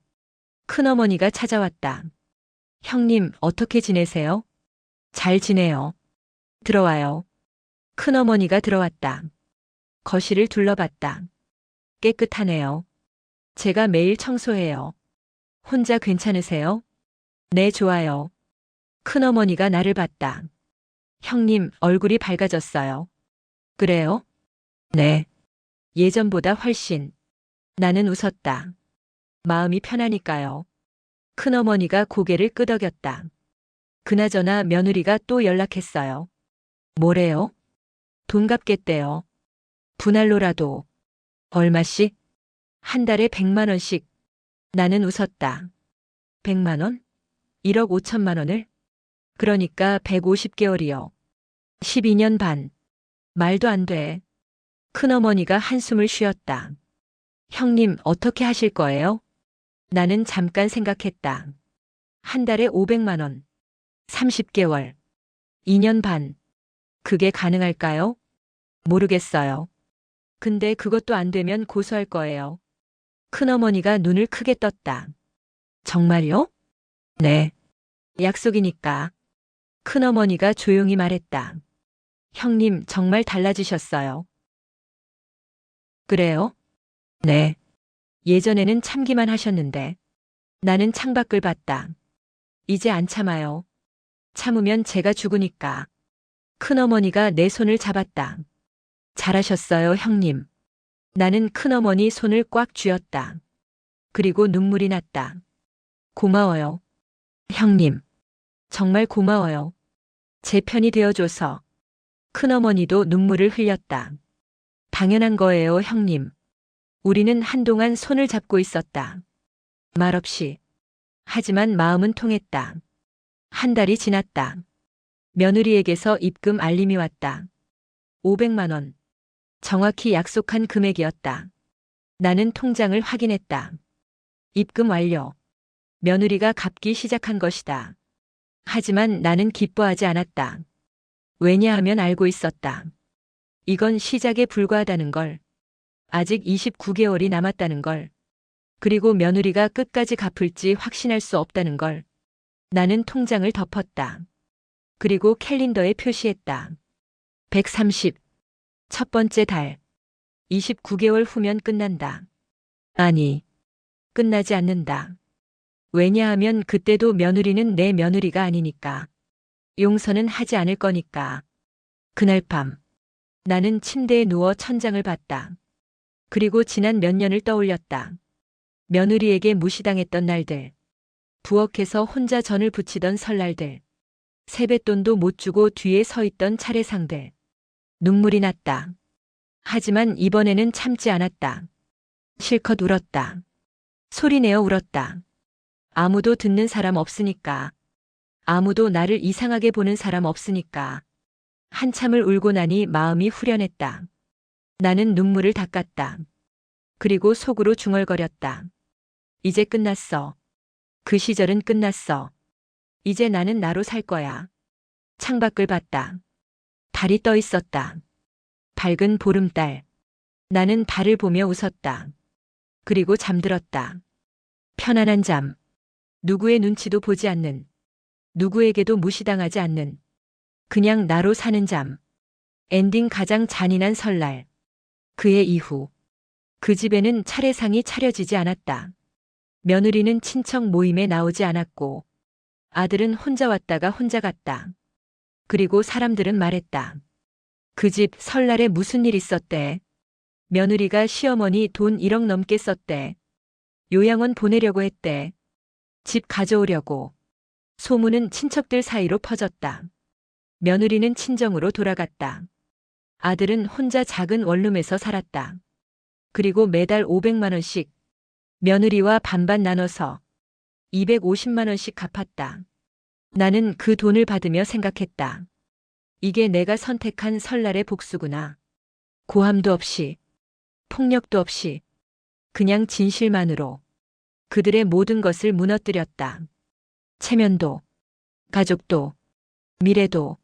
큰어머니가 찾아왔다. 형님, 어떻게 지내세요? 잘 지내요. 들어와요. 큰어머니가 들어왔다. 거실을 둘러봤다. 깨끗하네요. 제가 매일 청소해요. 혼자 괜찮으세요? 네, 좋아요. 큰어머니가 나를 봤다. 형님, 얼굴이 밝아졌어요. 그래요? 네. 예전보다 훨씬. 나는 웃었다. 마음이 편하니까요. 큰어머니가 고개를 끄덕였다. 그나저나 며느리가 또 연락했어요. 뭐래요? 돈 갚겠대요. 분할로라도. 얼마씩? 한 달에 100만 원씩. 나는 웃었다. 100만 원? 1억 5천만 원을? 그러니까 150개월이요. 12년 반. 말도 안 돼. 큰어머니가 한숨을 쉬었다. 형님, 어떻게 하실 거예요? 나는 잠깐 생각했다. 한 달에 500만 원. 30개월. 2년 반. 그게 가능할까요? 모르겠어요. 근데 그것도 안 되면 고소할 거예요. 큰어머니가 눈을 크게 떴다. 정말요? 네. 약속이니까. 큰어머니가 조용히 말했다. 형님, 정말 달라지셨어요. 그래요? 네. 예전에는 참기만 하셨는데. 나는 창밖을 봤다. 이제 안 참아요. 참으면 제가 죽으니까. 큰어머니가 내 손을 잡았다. 잘하셨어요, 형님. 나는 큰어머니 손을 꽉 쥐었다. 그리고 눈물이 났다. 고마워요. 형님. 정말 고마워요. 제 편이 되어줘서. 큰어머니도 눈물을 흘렸다. 당연한 거예요, 형님. 우리는 한동안 손을 잡고 있었다. 말없이. 하지만 마음은 통했다. 한 달이 지났다. 며느리에게서 입금 알림이 왔다. 500만 원. 정확히 약속한 금액이었다. 나는 통장을 확인했다. 입금 완료. 며느리가 갚기 시작한 것이다. 하지만 나는 기뻐하지 않았다. 왜냐하면 알고 있었다. 이건 시작에 불과하다는 걸. 아직 29개월이 남았다는 걸. 그리고 며느리가 끝까지 갚을지 확신할 수 없다는 걸. 나는 통장을 덮었다. 그리고 캘린더에 표시했다. 130. 첫 번째 달. 29개월 후면 끝난다. 아니, 끝나지 않는다. 왜냐하면 그때도 며느리는 내 며느리가 아니니까. 용서는 하지 않을 거니까. 그날 밤, 나는 침대에 누워 천장을 봤다. 그리고 지난 몇 년을 떠올렸다. 며느리에게 무시당했던 날들. 부엌에서 혼자 전을 부치던 설날들. 세뱃돈도 못 주고 뒤에 서 있던 차례상들. 눈물이 났다. 하지만 이번에는 참지 않았다. 실컷 울었다. 소리내어 울었다. 아무도 듣는 사람 없으니까. 아무도 나를 이상하게 보는 사람 없으니까. 한참을 울고 나니 마음이 후련했다. 나는 눈물을 닦았다. 그리고 속으로 중얼거렸다. 이제 끝났어. 그 시절은 끝났어. 이제 나는 나로 살 거야. 창밖을 봤다. 달이 떠 있었다. 밝은 보름달. 나는 달을 보며 웃었다. 그리고 잠들었다. 편안한 잠. 누구의 눈치도 보지 않는. 누구에게도 무시당하지 않는. 그냥 나로 사는 잠. 엔딩 가장 잔인한 설날. 그의 이후. 그 집에는 차례상이 차려지지 않았다. 며느리는 친척 모임에 나오지 않았고, 아들은 혼자 왔다가 혼자 갔다. 그리고 사람들은 말했다. 그 집 설날에 무슨 일 있었대. 며느리가 시어머니 돈 1억 넘게 썼대. 요양원 보내려고 했대. 집 가져오려고. 소문은 친척들 사이로 퍼졌다. 며느리는 친정으로 돌아갔다. 아들은 혼자 작은 원룸에서 살았다. 그리고 매달 500만 원씩 며느리와 반반 나눠서 250만 원씩 갚았다. 나는 그 돈을 받으며 생각했다. 이게 내가 선택한 설날의 복수구나. 고함도 없이, 폭력도 없이, 그냥 진실만으로 그들의 모든 것을 무너뜨렸다. 체면도, 가족도, 미래도,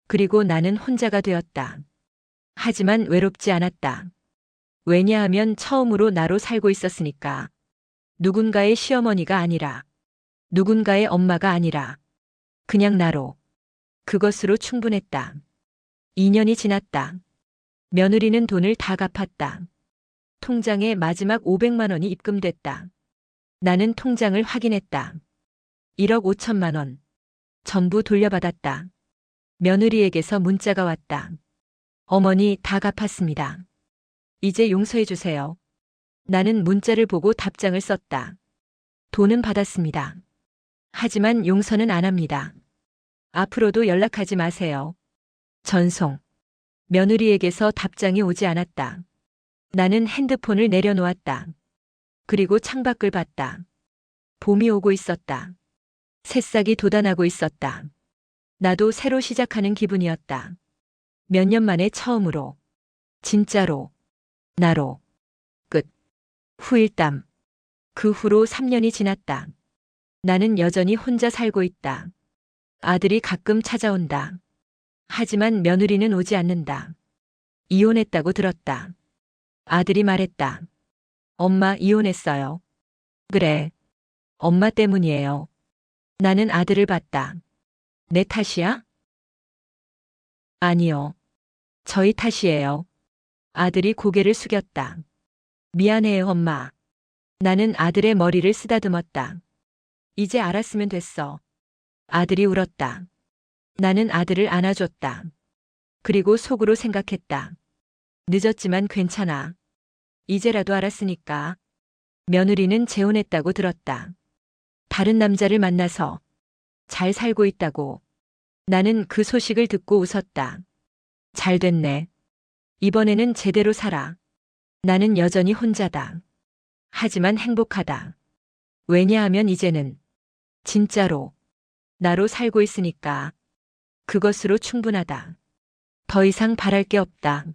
그리고 나는 혼자가 되었다. 하지만 외롭지 않았다. 왜냐하면 처음으로 나로 살고 있었으니까. 누군가의 시어머니가 아니라, 누군가의 엄마가 아니라, 그냥 나로. 그것으로 충분했다. 2년이 지났다. 며느리는 돈을 다 갚았다. 통장에 마지막 500만 원이 입금됐다. 나는 통장을 확인했다. 1억 5천만 원. 전부 돌려받았다. 며느리에게서 문자가 왔다. 어머니 다 갚았습니다. 이제 용서해 주세요. 나는 문자를 보고 답장을 썼다. 돈은 받았습니다. 하지만 용서는 안 합니다. 앞으로도 연락하지 마세요. 전송. 며느리에게서 답장이 오지 않았다. 나는 핸드폰을 내려놓았다. 그리고 창밖을 봤다. 봄이 오고 있었다. 새싹이 돋아나고 있었다. 나도 새로 시작하는 기분이었다. 몇 년 만에 처음으로. 진짜로. 나로. 끝. 후일담. 그 후로 3년이 지났다. 나는 여전히 혼자 살고 있다. 아들이 가끔 찾아온다. 하지만 며느리는 오지 않는다. 이혼했다고 들었다. 아들이 말했다. 엄마 이혼했어요. 그래. 엄마 때문이에요. 나는 아들을 봤다. 내 탓이야? 아니요. 저희 탓이에요. 아들이 고개를 숙였다. 미안해요, 엄마. 나는 아들의 머리를 쓰다듬었다. 이제 알았으면 됐어. 아들이 울었다. 나는 아들을 안아줬다. 그리고 속으로 생각했다. 늦었지만 괜찮아. 이제라도 알았으니까. 며느리는 재혼했다고 들었다. 다른 남자를 만나서 잘 살고 있다고. 나는 그 소식을 듣고 웃었다. 잘 됐네. 이번에는 제대로 살아. 나는 여전히 혼자다. 하지만 행복하다. 왜냐하면 이제는 진짜로 나로 살고 있으니까. 그것으로 충분하다. 더 이상 바랄 게 없다.